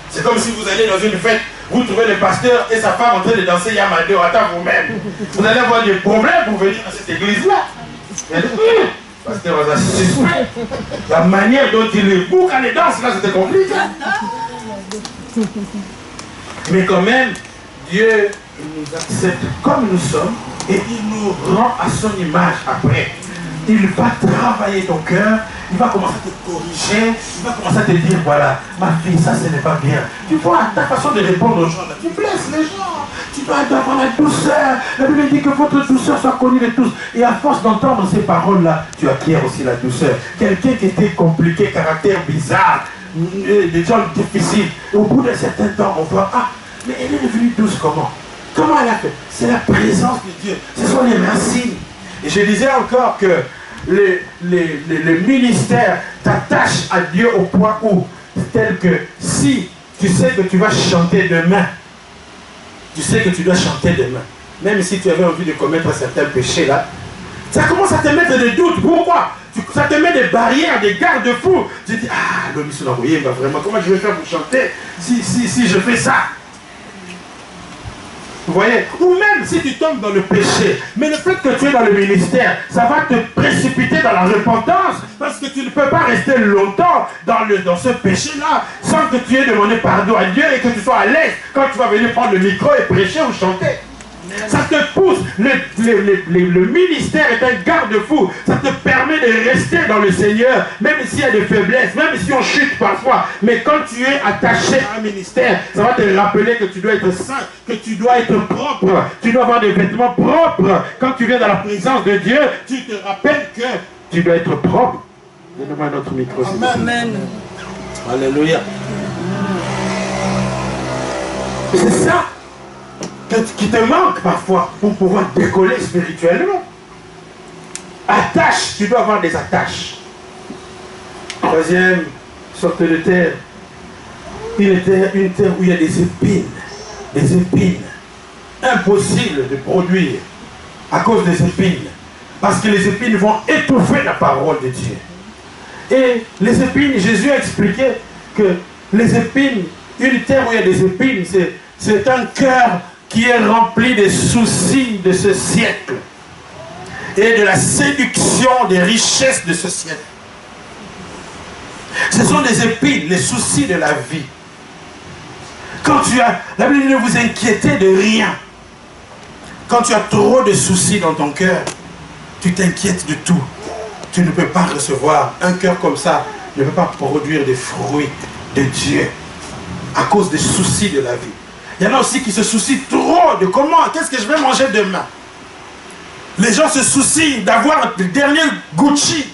C'est comme si vous allez dans une fête, vous trouvez le pasteur et sa femme en train de danser Yamadeo, attends vous-même. Vous allez avoir des problèmes pour venir dans cette église-là. Pasteur, on a suspect. La manière dont il est beau quand il danse, là, c'était compliqué. Mais quand même, Dieu nous accepte comme nous sommes et il nous rend à son image après. Il va travailler ton cœur, il va commencer à te corriger, il va commencer à te dire, voilà, ma fille, ça ce n'est pas bien. Tu vois, ta façon de répondre aux gens, là, tu blesses les gens. Tu dois avoir la douceur. La Bible dit que votre douceur soit connue de tous. Et à force d'entendre ces paroles-là, tu acquiers aussi la douceur. Quelqu'un qui était compliqué, caractère bizarre, des gens difficiles, au bout d'un certain temps, on voit, ah, mais elle est devenue douce comment? Comment elle a fait? C'est la présence de Dieu. Ce sont les racines. Et je disais encore que les ministères t'attachent à Dieu au point où, tel que si tu sais que tu vas chanter demain, tu sais que tu dois chanter demain, même si tu avais envie de commettre certains péchés là, Ça commence à te mettre des doutes. Pourquoi? Ça te met des barrières, des garde-fous. Tu te dis, ah, l'homme se l'envoyé, bah vraiment, comment je vais faire pour chanter si je fais ça? Vous voyez? Ou même si tu tombes dans le péché, mais le fait que tu es dans le ministère, ça va te précipiter dans la repentance, parce que tu ne peux pas rester longtemps dans ce péché-là, sans que tu aies demandé pardon à Dieu et que tu sois à l'aise quand tu vas venir prendre le micro et prêcher ou chanter. Ça te pousse. Le ministère est un garde-fou. Ça te permet de rester dans le Seigneur, même s'il y a des faiblesses, même si on chute parfois. Mais quand tu es attaché à un ministère, ça va te rappeler que tu dois être saint, que tu dois être propre. Tu dois avoir des vêtements propres. Quand tu viens dans la présence de Dieu, tu te rappelles que tu dois être propre. Donne-moi notre micro. Amen. Alléluia. C'est ça qui te manque parfois pour pouvoir décoller spirituellement. Attache, tu dois avoir des attaches. Troisième sorte de terre, une terre où il y a des épines, impossible de produire à cause des épines, parce que les épines vont étouffer la parole de Dieu. Et les épines, Jésus a expliqué que les épines, une terre où il y a des épines, c'est un cœur qui est rempli des soucis de ce siècle et de la séduction des richesses de ce siècle. Ce sont des épines, les soucis de la vie. Quand tu as, la Bible dit ne vous inquiétez de rien. Quand tu as trop de soucis dans ton cœur, tu t'inquiètes de tout. Tu ne peux pas recevoir. Un cœur comme ça ne peut pas produire des fruits de Dieu à cause des soucis de la vie. Il y en a aussi qui se soucient trop de comment, qu'est-ce que je vais manger demain. Les gens se soucient d'avoir le dernier Gucci.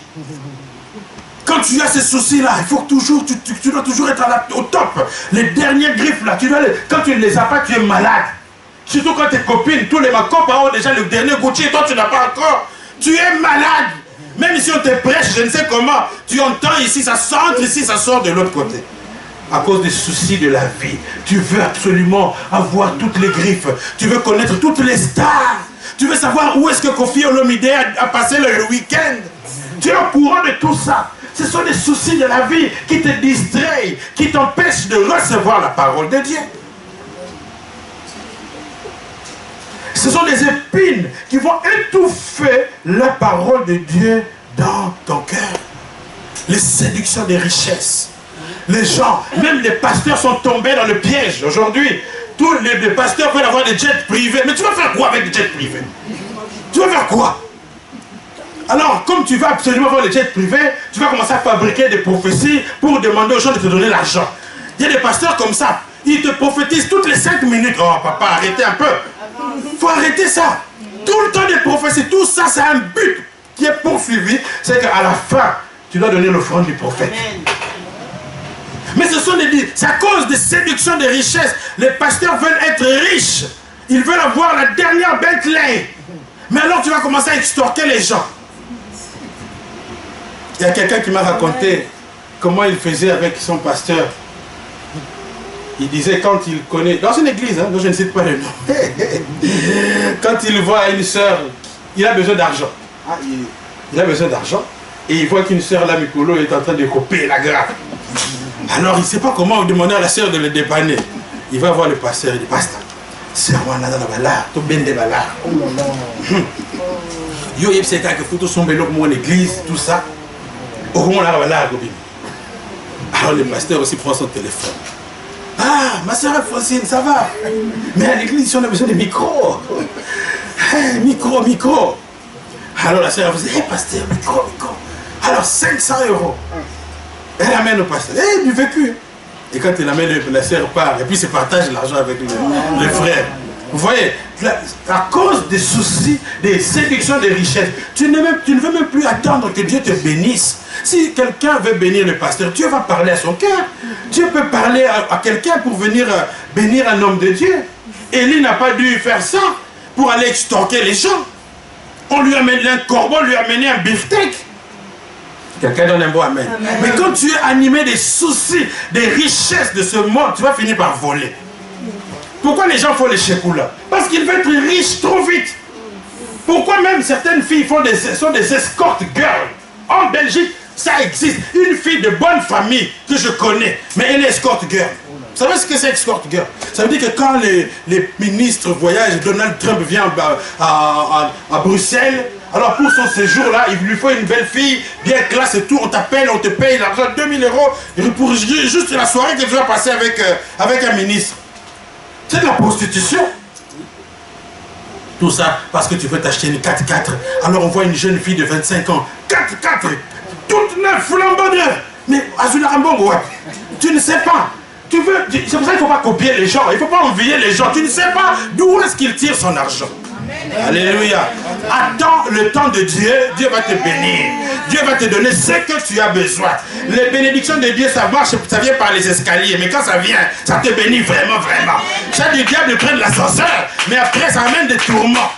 Quand tu as ces soucis-là, il faut que toujours, tu dois toujours être au top. Les dernières griffes là, quand tu ne les as pas, tu es malade. Surtout quand tes copines, tous les copains ont déjà le dernier Gucci et toi tu n'as pas encore. Tu es malade. Même si on te prêche, je ne sais comment, tu entends ici, ça centre, ici, ça sort de l'autre côté. À cause des soucis de la vie. Tu veux absolument avoir toutes les griffes. Tu veux connaître toutes les stars. Tu veux savoir où est-ce que Kofi Olomide a passé le week-end. Tu es au courant de tout ça. Ce sont des soucis de la vie qui te distraient, qui t'empêchent de recevoir la parole de Dieu. Ce sont des épines qui vont étouffer la parole de Dieu dans ton cœur. Les séductions des richesses. Les gens, même les pasteurs sont tombés dans le piège. Aujourd'hui, tous les pasteurs veulent avoir des jets privés. Mais tu vas faire quoi avec des jets privés? Tu vas faire quoi? Alors, comme tu vas absolument avoir des jets privés, tu vas commencer à fabriquer des prophéties pour demander aux gens de te donner l'argent. Il y a des pasteurs comme ça. Ils te prophétisent toutes les 5 minutes. Oh papa, arrêtez un peu. Il faut arrêter ça. Tout le temps des prophéties, tout ça, c'est un but qui est poursuivi. C'est qu'à la fin, tu dois donner l'offrande du prophète. Amen. Mais c'est à cause des séductions des richesses. Les pasteurs veulent être riches. Ils veulent avoir la dernière Bentley. Mais alors tu vas commencer à extorquer les gens. Il y a quelqu'un qui m'a raconté comment il faisait avec son pasteur. Il disait quand il connaît, dans une église, dont je ne cite pas le nom, quand il voit une soeur, il a besoin d'argent. Il a besoin d'argent. Et il voit qu'une soeur, la Mikolo, est en train de couper la grappe. Alors il ne sait pas comment demander à la sœur de le dépanner. Il va voir le pasteur, il dit, pasteur, sœur, on a dans la balade, tout bien des balades. Yo, il y a des gens qui font tout son vélo pour l'église, tout ça. Au moins, on a la balade. Alors le pasteur aussi prend son téléphone. Ah, ma sœur Francine, ça va? Mais à l'église, on a besoin de micro. Micro. Alors la sœur vous dit, pasteur, micro. Alors 500 €. Elle amène au pasteur. Du vécu. Et quand elle amène, la sœur part. Et puis se partage l'argent avec les frères. Vous voyez, à cause des soucis, des séductions, des richesses, tu ne veux même plus attendre que Dieu te bénisse. Si quelqu'un veut bénir le pasteur, Dieu va parler à son cœur. Dieu peut parler à quelqu'un pour venir bénir un homme de Dieu. Élie n'a pas dû faire ça pour aller extorquer les gens. On lui a amené un corbeau, on lui a amené un beefsteak. Quelqu'un donne un bon amen. Amen. Mais quand tu es animé des soucis, des richesses de ce monde, tu vas finir par voler. Pourquoi les gens font les chékoulas? Parce qu'ils veulent être riches trop vite. Pourquoi même certaines filles sont des escort girls? En Belgique, ça existe. Une fille de bonne famille que je connais, mais elle est escort girl. Vous savez ce que c'est escort girl? Ça veut dire que quand les ministres voyagent, Donald Trump vient à Bruxelles, alors pour son séjour là, il lui faut une belle fille, bien classe et tout, on t'appelle, on te paye l'argent, 2000 € pour juste la soirée que tu vas passer avec un ministre. C'est de la prostitution. Tout ça parce que tu veux t'acheter une 4x4. Alors on voit une jeune fille de 25 ans, 4x4, toute neuve, flambant neuve. Mais Azula Rambongo, ouais, tu ne sais pas. C'est pour ça qu'il ne faut pas copier les gens, il ne faut pas envier les gens. Tu ne sais pas d'où est-ce qu'il tire son argent. Amen. Alléluia. Attends le temps de Dieu, Dieu va te bénir. Dieu va te donner ce que tu as besoin. Les bénédictions de Dieu, ça marche, ça vient par les escaliers. Mais quand ça vient, ça te bénit vraiment, vraiment. Ça du diable prend l'ascenseur, mais après ça amène des tourments.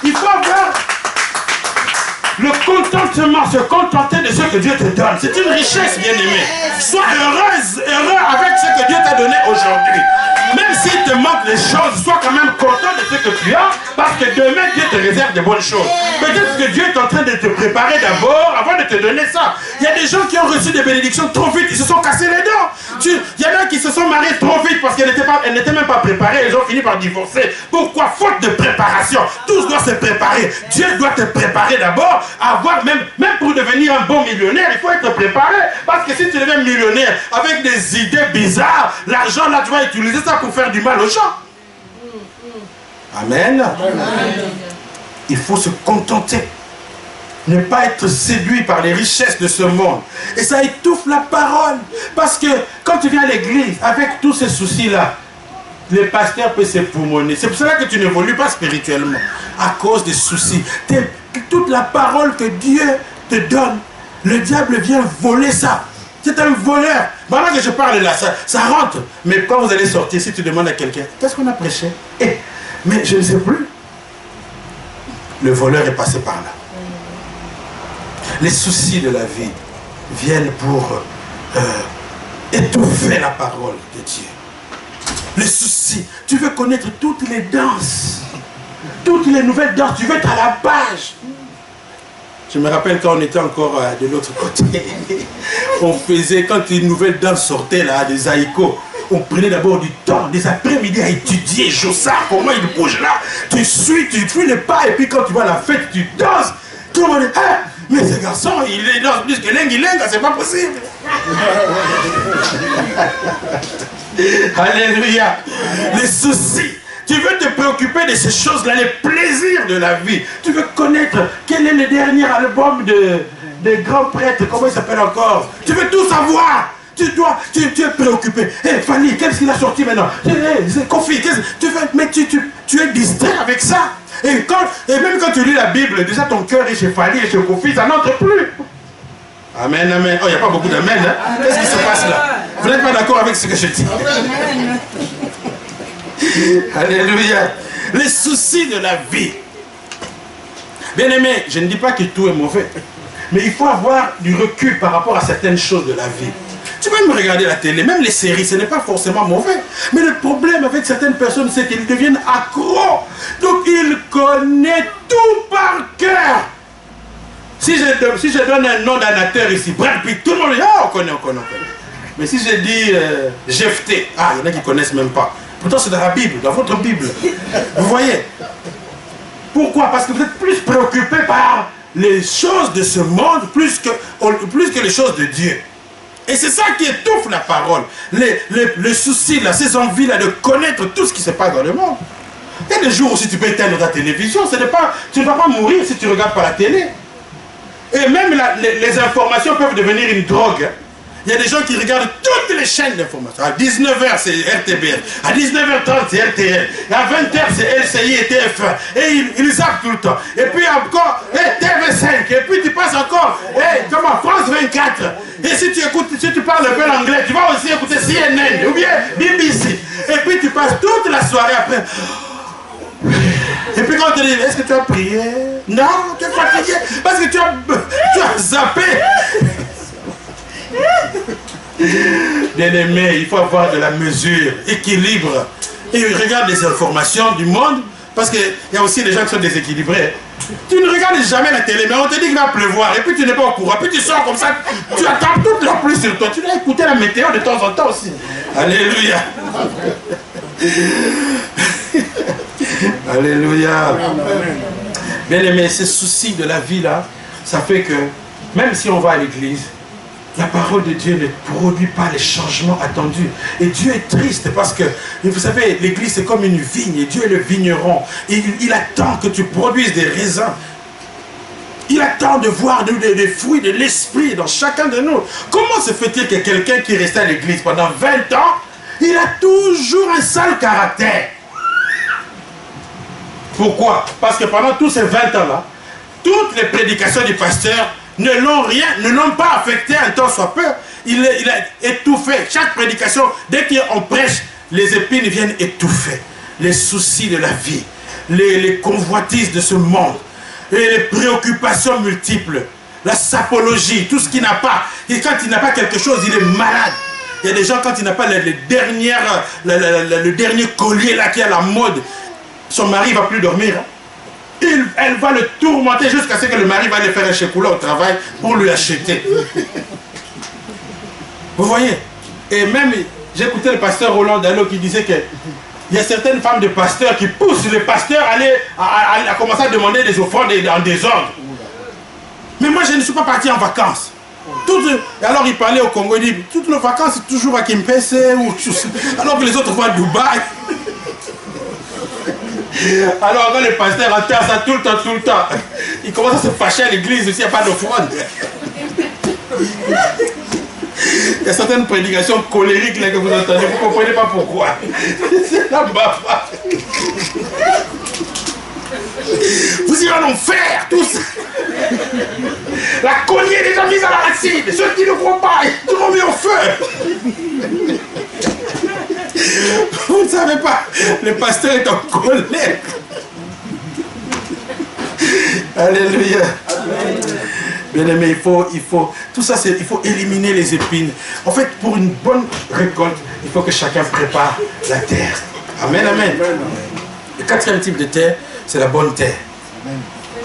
Il faut avoir le contentement, se contenter de ce que Dieu te donne. C'est une richesse, bien-aimé. Sois heureux avec ce que Dieu t'a donné aujourd'hui. Même s'il te manque des choses, sois quand même content de ce que tu as, parce que demain, Dieu te réserve de bonnes choses. Peut-être que Dieu est en train de te préparer d'abord avant de te donner ça. Il y a des gens qui ont reçu des bénédictions trop vite, ils se sont cassés les dents. Il y en a qui se sont mariés trop vite parce qu'elles n'étaient même pas préparées, elles ont fini par divorcer. Pourquoi? Faute de préparation. Tout doit se préparer. Dieu doit te préparer d'abord, avoir même pour devenir un bon millionnaire, il faut être préparé. Parce que si tu deviens millionnaire avec des idées bizarres, l'argent là, tu vas utiliser ça pour faire du mal aux gens. Amen. Amen. Il faut se contenter. Ne pas être séduit par les richesses de ce monde. Et ça étouffe la parole. Parce que quand tu viens à l'église avec tous ces soucis-là, les pasteurs peuvent s'époumoner. C'est pour cela que tu n'évolues pas spirituellement. À cause des soucis. Toute la parole que Dieu te donne, le diable vient voler ça. C'est un voleur. Voilà que je parle là, ça rentre. Mais quand vous allez sortir, si tu demandes à quelqu'un, qu'est-ce qu'on a prêché? Mais je ne sais plus. Le voleur est passé par là. Les soucis de la vie viennent pour étouffer la parole de Dieu. Les soucis, tu veux connaître toutes les danses, toutes les nouvelles danses, tu veux être à la page. Je me rappelle quand on était encore de l'autre côté, on faisait, quand une nouvelle danse sortait là, des haïkos, on prenait d'abord du temps, des après-midi à étudier Jossard, comment il bouge là, tu suis les pas, et puis quand tu vas à la fête, tu danses. Tout le monde dit, ah, mais ce garçon, il danse plus que Lengue, c'est pas possible. Alléluia. Les soucis. Tu veux te préoccuper de ces choses-là, les plaisirs de la vie. Tu veux connaître quel est le dernier album de grands prêtres, comment il s'appelle encore. Tu veux tout savoir. Tu es préoccupé. Fanny, qu'est-ce qu'il a sorti maintenant? Kofi, mais tu es distrait avec ça. Et même quand tu lis la Bible, déjà ton cœur est chez Fanny et chez Kofi, ça n'entre plus. Amen, amen. Oh, il n'y a pas beaucoup d'amen. Hein? Qu'est-ce qui se passe là? Vous n'êtes pas d'accord avec ce que je dis? Alléluia. Les soucis de la vie. Bien aimé, je ne dis pas que tout est mauvais. Mais il faut avoir du recul par rapport à certaines choses de la vie. Tu peux même regarder la télé, même les séries, ce n'est pas forcément mauvais. Mais le problème avec certaines personnes, c'est qu'ils deviennent accros. Donc ils connaissent tout par cœur. Si je donne un nom d'un acteur ici, Brad Pitt, tout le monde dit, ah, on connaît. Mais si je dis Jephthé, ah, il y en a qui ne connaissent même pas. Pourtant, c'est dans la Bible, dans votre Bible. Vous voyez? Pourquoi? Parce que vous êtes plus préoccupé par les choses de ce monde, plus que les choses de Dieu. Et c'est ça qui étouffe la parole. Les soucis, là, ces envies-là de connaître tout ce qui se passe dans le monde. Il y a des jours où si tu peux éteindre ta télévision, tu ne vas pas mourir si tu ne regardes pas la télé. Et même les informations peuvent devenir une drogue. Il y a des gens qui regardent toutes les chaînes d'information. À 19h, c'est RTBN. À 19h30, c'est RTL. Et à 20h, c'est LCI et TF1. Et ils zappent tout le temps. Et puis encore, TV5. Et puis tu passes encore, France 24. Et si tu parles un peu l'anglais, tu vas aussi écouter CNN ou bien BBC. Et puis tu passes toute la soirée après. Et puis quand on te dit, est-ce que tu as prié? Non, tu es fatigué. Parce que tu as zappé. Bien aimé, il faut avoir de la mesure, équilibre. Et regarde les informations du monde, Parce qu'il y a aussi des gens qui sont déséquilibrés. Tu ne regardes jamais la télé, mais on te dit qu'il va pleuvoir, et puis tu n'es pas au courant, puis tu sors comme ça, tu attends toute la pluie sur toi. Tu dois écouter la météo de temps en temps aussi. Alléluia. Alléluia. Bien aimé, ces soucis de la vie là, ça fait que même si on va à l'église, la parole de Dieu ne produit pas les changements attendus. Et Dieu est triste parce que, vous savez, l'église c'est comme une vigne et Dieu est le vigneron. Et il attend que tu produises des raisins. Il attend de voir des fruits de l'esprit dans chacun de nous. Comment se fait-il que quelqu'un qui reste à l'église pendant 20 ans, il a toujours un sale caractère? Pourquoi? Parce que pendant tous ces 20 ans-là, toutes les prédications du pasteur ne l'ont pas affecté un temps soit peu. Il a étouffé. Chaque prédication, dès qu'on prêche, les épines viennent étouffer. Les soucis de la vie, les convoitises de ce monde, et les préoccupations multiples, la sapologie, tout ce qui n'a pas. Et quand il n'a pas quelque chose, il est malade. Il y a des gens, quand il n'a pas le dernier collier là qui est à la mode, son mari ne va plus dormir. Hein. Elle va le tourmenter jusqu'à ce que le mari va aller faire un chékoula au travail pour lui acheter. Vous voyez? Et même, j'ai écouté le pasteur Roland Dallot qui disait que il y a certaines femmes de pasteurs qui poussent les pasteurs à commencer à demander des offrandes en désordre. Mais moi, je ne suis pas parti en vacances. Et alors, il parlait au Congo, il dit, toutes nos vacances, c'est toujours à Kimpese, alors que les autres vont à Dubaï. Alors, quand le pasteur entend ça tout le temps, il commence à se fâcher à l'église s'il n'y a pas d'offrande. Il y a certaines prédications colériques là que vous entendez, vous ne comprenez pas pourquoi. C'est la baffe. Vous irez en enfer, tous. La cognée est déjà mise à la racine. Ceux qui ne croient pas, ils seront mis au feu. Vous ne savez pas, le pasteur est en colère. Alléluia. Bien aimé, il faut tout ça, il faut éliminer les épines. En fait, pour une bonne récolte, il faut que chacun prépare la terre. Amen, amen. Le quatrième type de terre, c'est la bonne terre.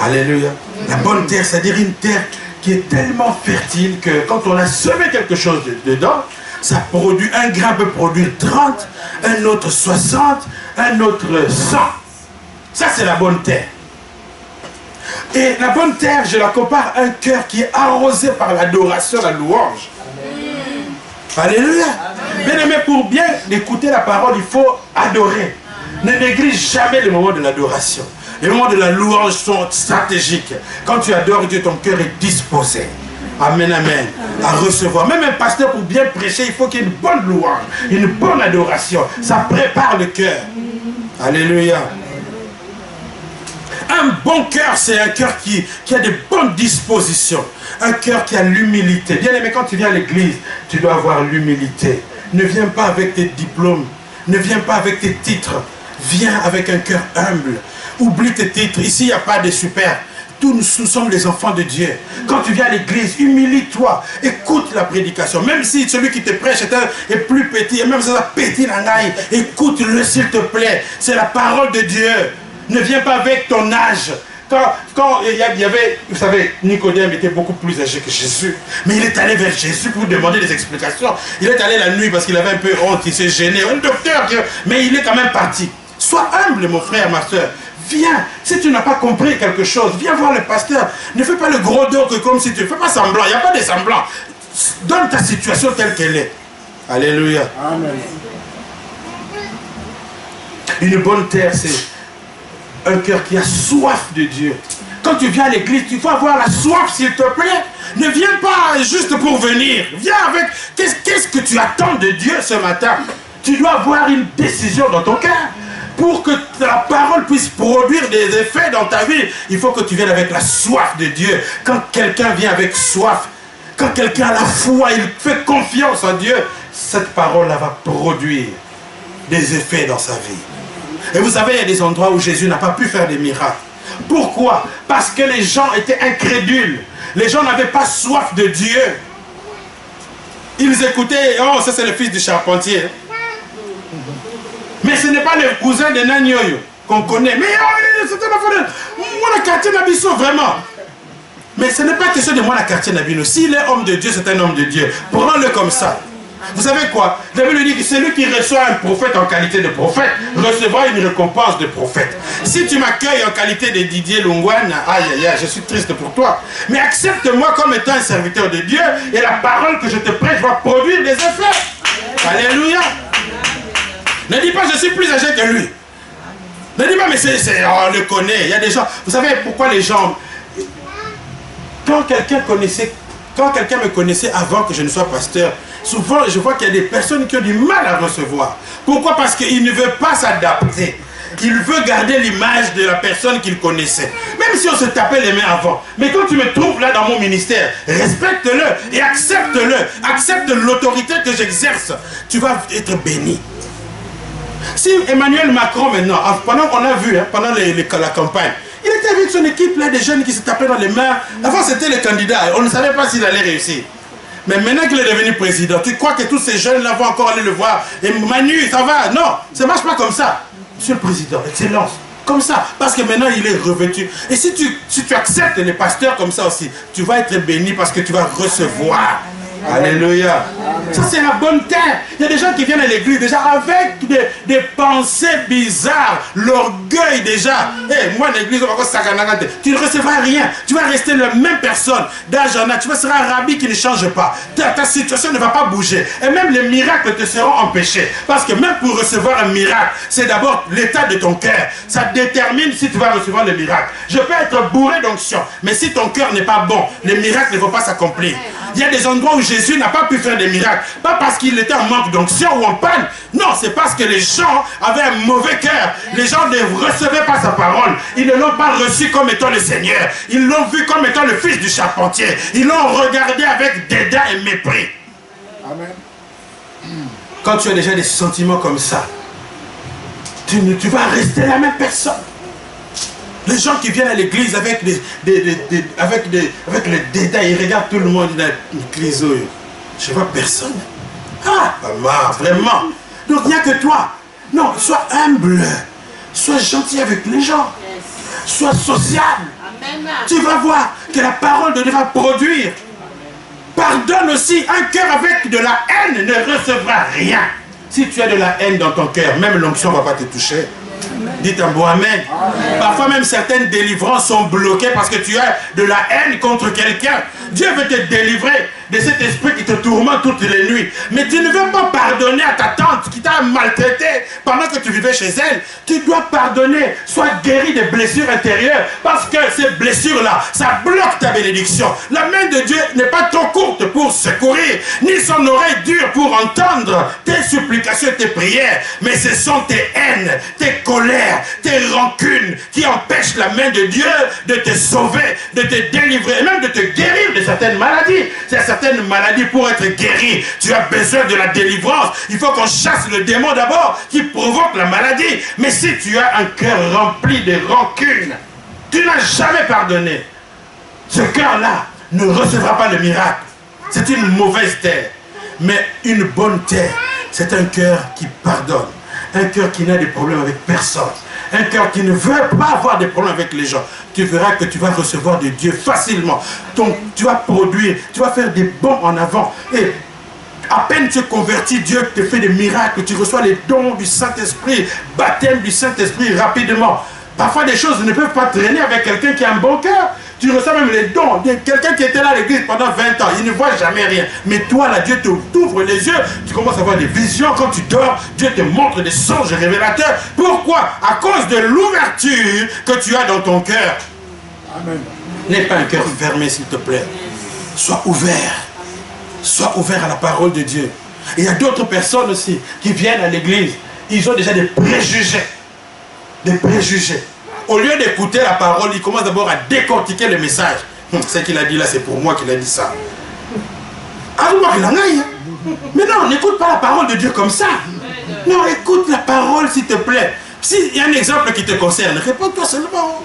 Alléluia. La bonne terre, c'est-à-dire une terre qui est tellement fertile que quand on a semé quelque chose dedans, ça produit, un grain peut produire 30, un autre 60, un autre 100. Ça, c'est la bonne terre. Et la bonne terre, je la compare à un cœur qui est arrosé par l'adoration, la louange. Amen. Alléluia. Amen. Bien aimé, pour bien écouter la parole, il faut adorer. Ne néglige jamais le moment de l'adoration. Les moments de la louange sont stratégiques. Quand tu adores Dieu, ton cœur est disposé. Amen, amen. À recevoir. Même un pasteur, pour bien prêcher, il faut qu'il y ait une bonne louange, une bonne adoration. Ça prépare le cœur. Alléluia. Un bon cœur, c'est un cœur qui a de bonnes dispositions. Un cœur qui a l'humilité. Bien aimé, quand tu viens à l'église, tu dois avoir l'humilité. Ne viens pas avec tes diplômes. Ne viens pas avec tes titres. Viens avec un cœur humble. Oublie tes titres. Ici, il n'y a pas de super. Tous nous sommes les enfants de Dieu. Quand tu viens à l'église, humilie-toi. Écoute la prédication. Même si celui qui te prêche est plus petit, et même si ça petit l'angaï, écoute-le s'il te plaît. C'est la parole de Dieu. Ne viens pas avec ton âge. Quand il y avait, vous savez, Nicodème était beaucoup plus âgé que Jésus. Mais il est allé vers Jésus pour lui demander des explications. Il est allé la nuit parce qu'il avait un peu honte, il s'est gêné. Un docteur, mais il est quand même parti. Sois humble, mon frère, ma soeur. Viens, si tu n'as pas compris quelque chose, viens voir le pasteur. Ne fais pas le gros dos comme si tu ne fais pas semblant. Il n'y a pas de semblant. Donne ta situation telle qu'elle est. Alléluia. Amen. Une bonne terre, c'est un cœur qui a soif de Dieu. Quand tu viens à l'église, tu faut avoir la soif, s'il te plaît. Ne viens pas juste pour venir. Viens avec... Qu'est-ce que tu attends de Dieu ce matin? Tu dois avoir une décision dans ton cœur. Pour que la parole puisse produire des effets dans ta vie, il faut que tu viennes avec la soif de Dieu. Quand quelqu'un vient avec soif, quand quelqu'un a la foi, il fait confiance en Dieu, cette parole-là va produire des effets dans sa vie. Et vous savez, il y a des endroits où Jésus n'a pas pu faire des miracles. Pourquoi? Parce que les gens étaient incrédules. Les gens n'avaient pas soif de Dieu. Ils écoutaient, oh, ça c'est le fils du charpentier. Mais ce n'est pas le cousin de Nanyoyo. qu'on connaît. Mais c'est un enfant de moi, quartier Nabiso, vraiment. Mais ce n'est pas question de moi, quartier Nabiso. S'il est homme de Dieu, c'est un homme de Dieu. Prends-le comme ça. Vous savez quoi? La Bible dit que celui qui reçoit un prophète en qualité de prophète recevra une récompense de prophète. Si tu m'accueilles en qualité de Didier Lungwan, aïe aïe aïe, je suis triste pour toi. Mais accepte-moi comme étant un serviteur de Dieu et la parole que je te prêche va produire des effets. Alléluia. Ne dis pas je suis plus âgé que lui. Ne dis pas mais on le connaît. Il y a des gens. Vous savez pourquoi les gens. Quand quelqu'un me connaissait avant que je ne sois pasteur, souvent je vois qu'il y a des personnes qui ont du mal à recevoir. Pourquoi? Parce qu'il ne veut pas s'adapter. Il veut garder l'image de la personne qu'il connaissait. Même si on se tapait les mains avant. Mais quand tu me trouves là dans mon ministère, respecte-le et accepte-le. Accepte l'autorité que j'exerce. Tu vas être béni. Si Emmanuel Macron maintenant, pendant qu'on a vu, pendant la campagne, il était avec son équipe là, des jeunes qui se tapaient dans les mains. Avant c'était le candidat, on ne savait pas s'il allait réussir. Mais maintenant qu'il est devenu président, tu crois que tous ces jeunes là vont encore aller le voir? Et Manu, ça va? Non, ça ne marche pas comme ça. Monsieur le Président, excellence, comme ça. Parce que maintenant il est revêtu. Et si tu acceptes les pasteurs comme ça aussi, tu vas être béni parce que tu vas recevoir. Alléluia. Ça c'est la bonne terre. Il y a des gens qui viennent à l'église déjà avec des pensées bizarres, l'orgueil déjà. Moi l'église, tu ne recevras rien. Tu vas rester la même personne d'âge en âge. Tu seras un rabbi qui ne change pas. Ta situation ne va pas bouger. Et même les miracles te seront empêchés. Parce que même pour recevoir un miracle, c'est d'abord l'état de ton cœur. Ça détermine si tu vas recevoir le miracle. Je peux être bourré d'onction, mais si ton cœur n'est pas bon, les miracles ne vont pas s'accomplir. Il y a des endroits où Jésus n'a pas pu faire des miracles. Pas parce qu'il était en manque d'onction ou en panne. Non, c'est parce que les gens avaient un mauvais cœur. Les gens ne recevaient pas sa parole. Ils ne l'ont pas reçu comme étant le Seigneur. Ils l'ont vu comme étant le fils du charpentier. Ils l'ont regardé avec dédain et mépris. Amen. Quand tu as déjà des sentiments comme ça, tu vas rester la même personne. Les gens qui viennent à l'église avec le détail, ils regardent tout le monde dans l'église. Je vois personne. Ah, maman, vraiment. Donc il n'y a que toi. Non, sois humble. Sois gentil avec les gens. Sois sociable. Tu vas voir que la parole de Dieu va produire. Pardonne aussi. Un cœur avec de la haine ne recevra rien. Si tu as de la haine dans ton cœur, même l'onction ne va pas te toucher. Dites un bon amen. Amen. Parfois même certaines délivrances sont bloquées parce que tu as de la haine contre quelqu'un. Dieu veut te délivrer de cet esprit qui te tourmente toutes les nuits. Mais tu ne veux pas pardonner à ta tante qui t'a maltraité pendant que tu vivais chez elle. Tu dois pardonner. Sois guéri des blessures intérieures. Parce que ces blessures-là, ça bloque ta bénédiction. La main de Dieu n'est pas trop courte pour secourir, ni son oreille dure pour entendre tes supplications, tes prières. Mais ce sont tes haines, tes colères, tes rancunes qui empêchent la main de Dieu de te sauver, de te délivrer, et même de te guérir de certaines maladies. C'est certaines maladies, pour être guéri, tu as besoin de la délivrance. Il faut qu'on chasse le démon d'abord qui provoque la maladie. Mais si tu as un cœur rempli de rancune, tu n'as jamais pardonné, ce cœur-là ne recevra pas le miracle. C'est une mauvaise terre. Mais une bonne terre, c'est un cœur qui pardonne. Un cœur qui n'a des problèmes avec personne. Un cœur qui ne veut pas avoir des problèmes avec les gens. Tu verras que tu vas recevoir de Dieu facilement. Donc, tu vas produire, tu vas faire des bons en avant. Et à peine tu es converti, Dieu te fait des miracles. Tu reçois les dons du Saint-Esprit, baptême du Saint-Esprit rapidement. Parfois, des choses ne peuvent pas traîner avec quelqu'un qui a un bon cœur. Tu reçois même les dons de quelqu'un qui était là à l'église pendant 20 ans. Il ne voit jamais rien. Mais toi, là, Dieu t'ouvre les yeux. Tu commences à avoir des visions. Quand tu dors, Dieu te montre des songes révélateurs. Pourquoi? À cause de l'ouverture que tu as dans ton cœur. Amen. N'aie pas un cœur fermé, s'il te plaît. Sois ouvert. Sois ouvert à la parole de Dieu. Et il y a d'autres personnes aussi qui viennent à l'église. Ils ont déjà des préjugés. Des préjugés. Au lieu d'écouter la parole, il commence d'abord à décortiquer le message. Ce qu'il a dit là, c'est pour moi qu'il a dit ça. Mais non, n'écoute pas la parole de Dieu comme ça. Non, écoute la parole s'il te plaît. S'il y a un exemple qui te concerne, réponds-toi seulement.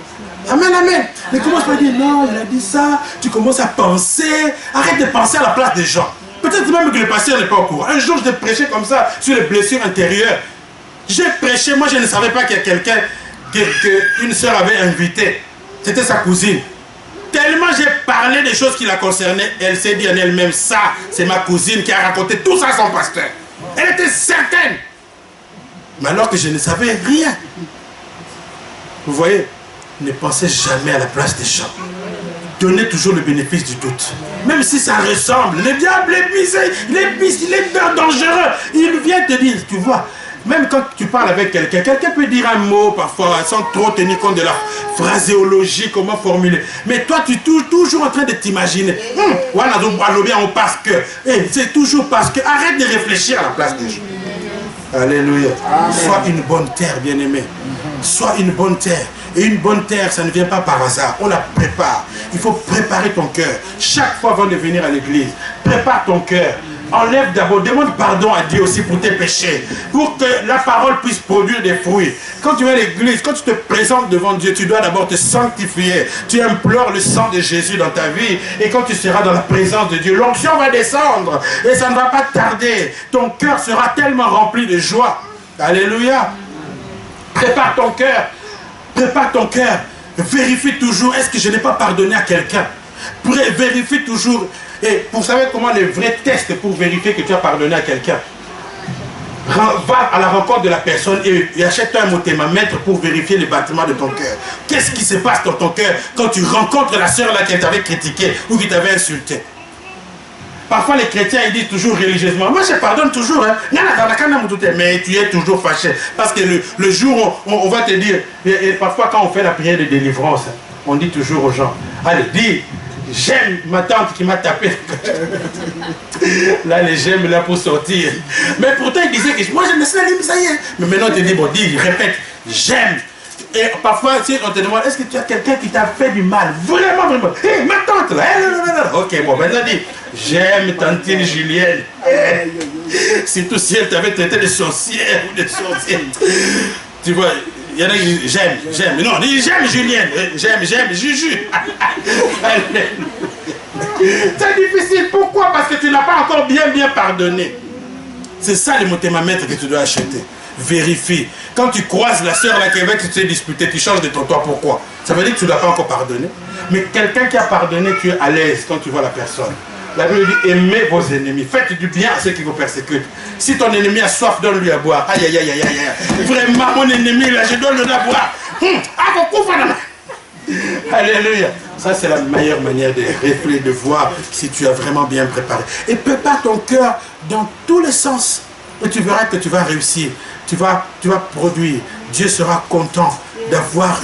Amen, amen. Mais commence pas à dire, non, il a dit ça. Tu commences à penser. Arrête de penser à la place des gens. Peut-être même que le pasteur n'est pas au courant. Un jour, je t'ai prêché comme ça sur les blessures intérieures. J'ai prêché, moi je ne savais pas qu'il y a quelqu'un qu'une sœur avait invité. C'était sa cousine. Tellement j'ai parlé des choses qui la concernaient, elle s'est dit en elle-même, ça, c'est ma cousine qui a raconté tout ça à son pasteur. Elle était certaine. Mais alors que je ne savais rien. Vous voyez, ne pensez jamais à la place des gens. Donnez toujours le bénéfice du doute. Même si ça ressemble, le diable est pisé, il est dangereux. Il vient te dire, tu vois, même quand tu parles avec quelqu'un, quelqu'un peut dire un mot parfois sans trop tenir compte de la phraséologie, comment formuler. Mais toi, tu es toujours en train de t'imaginer. Parce que, c'est toujours parce que, arrête de réfléchir à la place des gens. Alléluia. Sois une bonne terre, bien-aimé. Sois une bonne terre. Et une bonne terre, ça ne vient pas par hasard. On la prépare. Il faut préparer ton cœur. Chaque fois avant de venir à l'église, prépare ton cœur. Enlève d'abord, demande pardon à Dieu aussi pour tes péchés. Pour que la parole puisse produire des fruits. Quand tu vas à l'église, quand tu te présentes devant Dieu, tu dois d'abord te sanctifier. Tu implores le sang de Jésus dans ta vie. Et quand tu seras dans la présence de Dieu, l'onction va descendre. Et ça ne va pas tarder. Ton cœur sera tellement rempli de joie. Alléluia. Prépare ton cœur. Prépare ton cœur. Vérifie toujours, est-ce que je n'ai pas pardonné à quelqu'un? Vérifie toujours. Et vous savez comment les vrais tests pour vérifier que tu as pardonné à quelqu'un? Va à la rencontre de la personne et achète-toi un mothémamètre pour vérifier les battements de ton cœur. Qu'est-ce qui se passe dans ton cœur quand tu rencontres la sœur là qui t'avait critiqué ou qui t'avait insulté? Parfois les chrétiens ils disent toujours religieusement, moi je pardonne toujours, hein. Mais tu es toujours fâché. Parce que le jour où on va te dire, et parfois quand on fait la prière de délivrance, on dit toujours aux gens, allez, dis, j'aime ma tante qui m'a tapé. Là les j'aime là pour sortir. Mais pourtant il disait que moi je me suis allé, ça y est. Mais maintenant on te dit, bon dis, répète, j'aime. Et parfois, si on te demande, est-ce que tu as quelqu'un qui t'a fait du mal? Vraiment, vraiment. Hé, ma tante là. Ok, bon, maintenant dis, j'aime tantine Julienne. Surtout si elle t'avait traité de sorcière ou de sorcière. Tu vois, il y en a qui disent, j'aime. Non, dis, j'aime Julienne. J'aime Juju. C'est difficile. Pourquoi? Parce que tu n'as pas encore bien pardonné. C'est ça le mothémamètre que tu dois acheter. Vérifie. Quand tu croises la sœur là qui avait tu t'es disputé, tu changes de ton toit. Pourquoi? Ça veut dire que tu ne l'as pas encore pardonné. Mais quelqu'un qui a pardonné, tu es à l'aise quand tu vois la personne. La Bible dit, aimez vos ennemis. Faites du bien à ceux qui vous persécutent. Si ton ennemi a soif, donne-lui à boire. Aïe, aïe, aïe, aïe, aïe. Vraiment, mon ennemi, là, je donne le à boire. Alléluia. Ça, c'est la meilleure manière de réfléchir, de voir si tu as vraiment bien préparé. Et prépare ton cœur dans tous les sens. Et tu verras que tu vas réussir. Tu vas produire. Dieu sera content d'avoir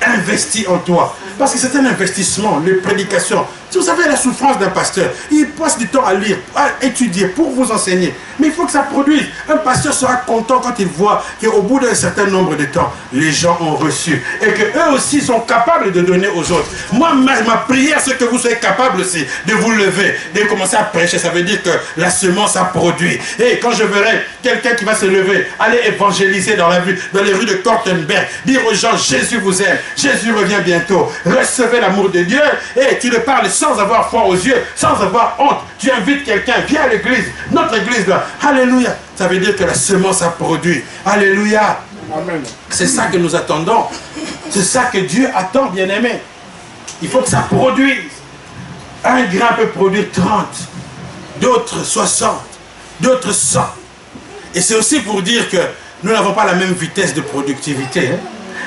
investi en toi. Parce que c'est un investissement, les prédications. Si vous savez la souffrance d'un pasteur, il passe du temps à lire, à étudier pour vous enseigner. Mais il faut que ça produise. Un pasteur sera content quand il voit qu'au bout d'un certain nombre de temps, les gens ont reçu. Et qu'eux aussi sont capables de donner aux autres. Moi, ma prière, c'est que vous soyez capables aussi de vous lever, de commencer à prêcher. Ça veut dire que la semence a produit. Et quand je verrai quelqu'un qui va se lever, aller évangéliser dans les rues de Kortenberg, dire aux gens, Jésus vous aime, Jésus revient bientôt. Recevez l'amour de Dieu et tu le parles sans avoir foi aux yeux, sans avoir honte. Tu invites quelqu'un, viens à l'église, notre église là. Alléluia. Ça veut dire que la semence a produit. Alléluia. C'est ça que nous attendons. C'est ça que Dieu attend, bien-aimé. Il faut que ça produise. Un grain peut produire 30, d'autres 60, d'autres 100. Et c'est aussi pour dire que nous n'avons pas la même vitesse de productivité. Hein?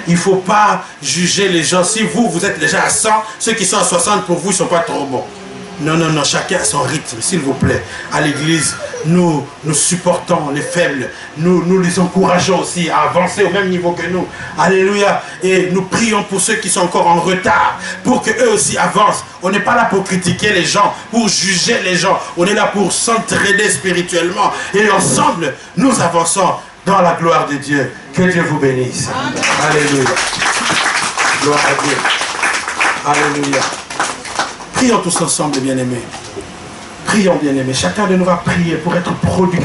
Il ne faut pas juger les gens. Si vous êtes déjà à 100, ceux qui sont à 60 pour vous, ils ne sont pas trop bons. Non, non, non, chacun a son rythme, s'il vous plaît. À l'église, nous supportons les faibles. Nous les encourageons aussi à avancer au même niveau que nous. Alléluia. Et nous prions pour ceux qui sont encore en retard, pour qu'eux aussi avancent. On n'est pas là pour critiquer les gens, pour juger les gens. On est là pour s'entraider spirituellement. Et ensemble, nous avançons dans la gloire de Dieu. Que Dieu vous bénisse. Amen. Alléluia. Gloire à Dieu. Alléluia. Prions tous ensemble, bien-aimés. Prions, bien-aimés. Chacun de nous va prier pour être productif.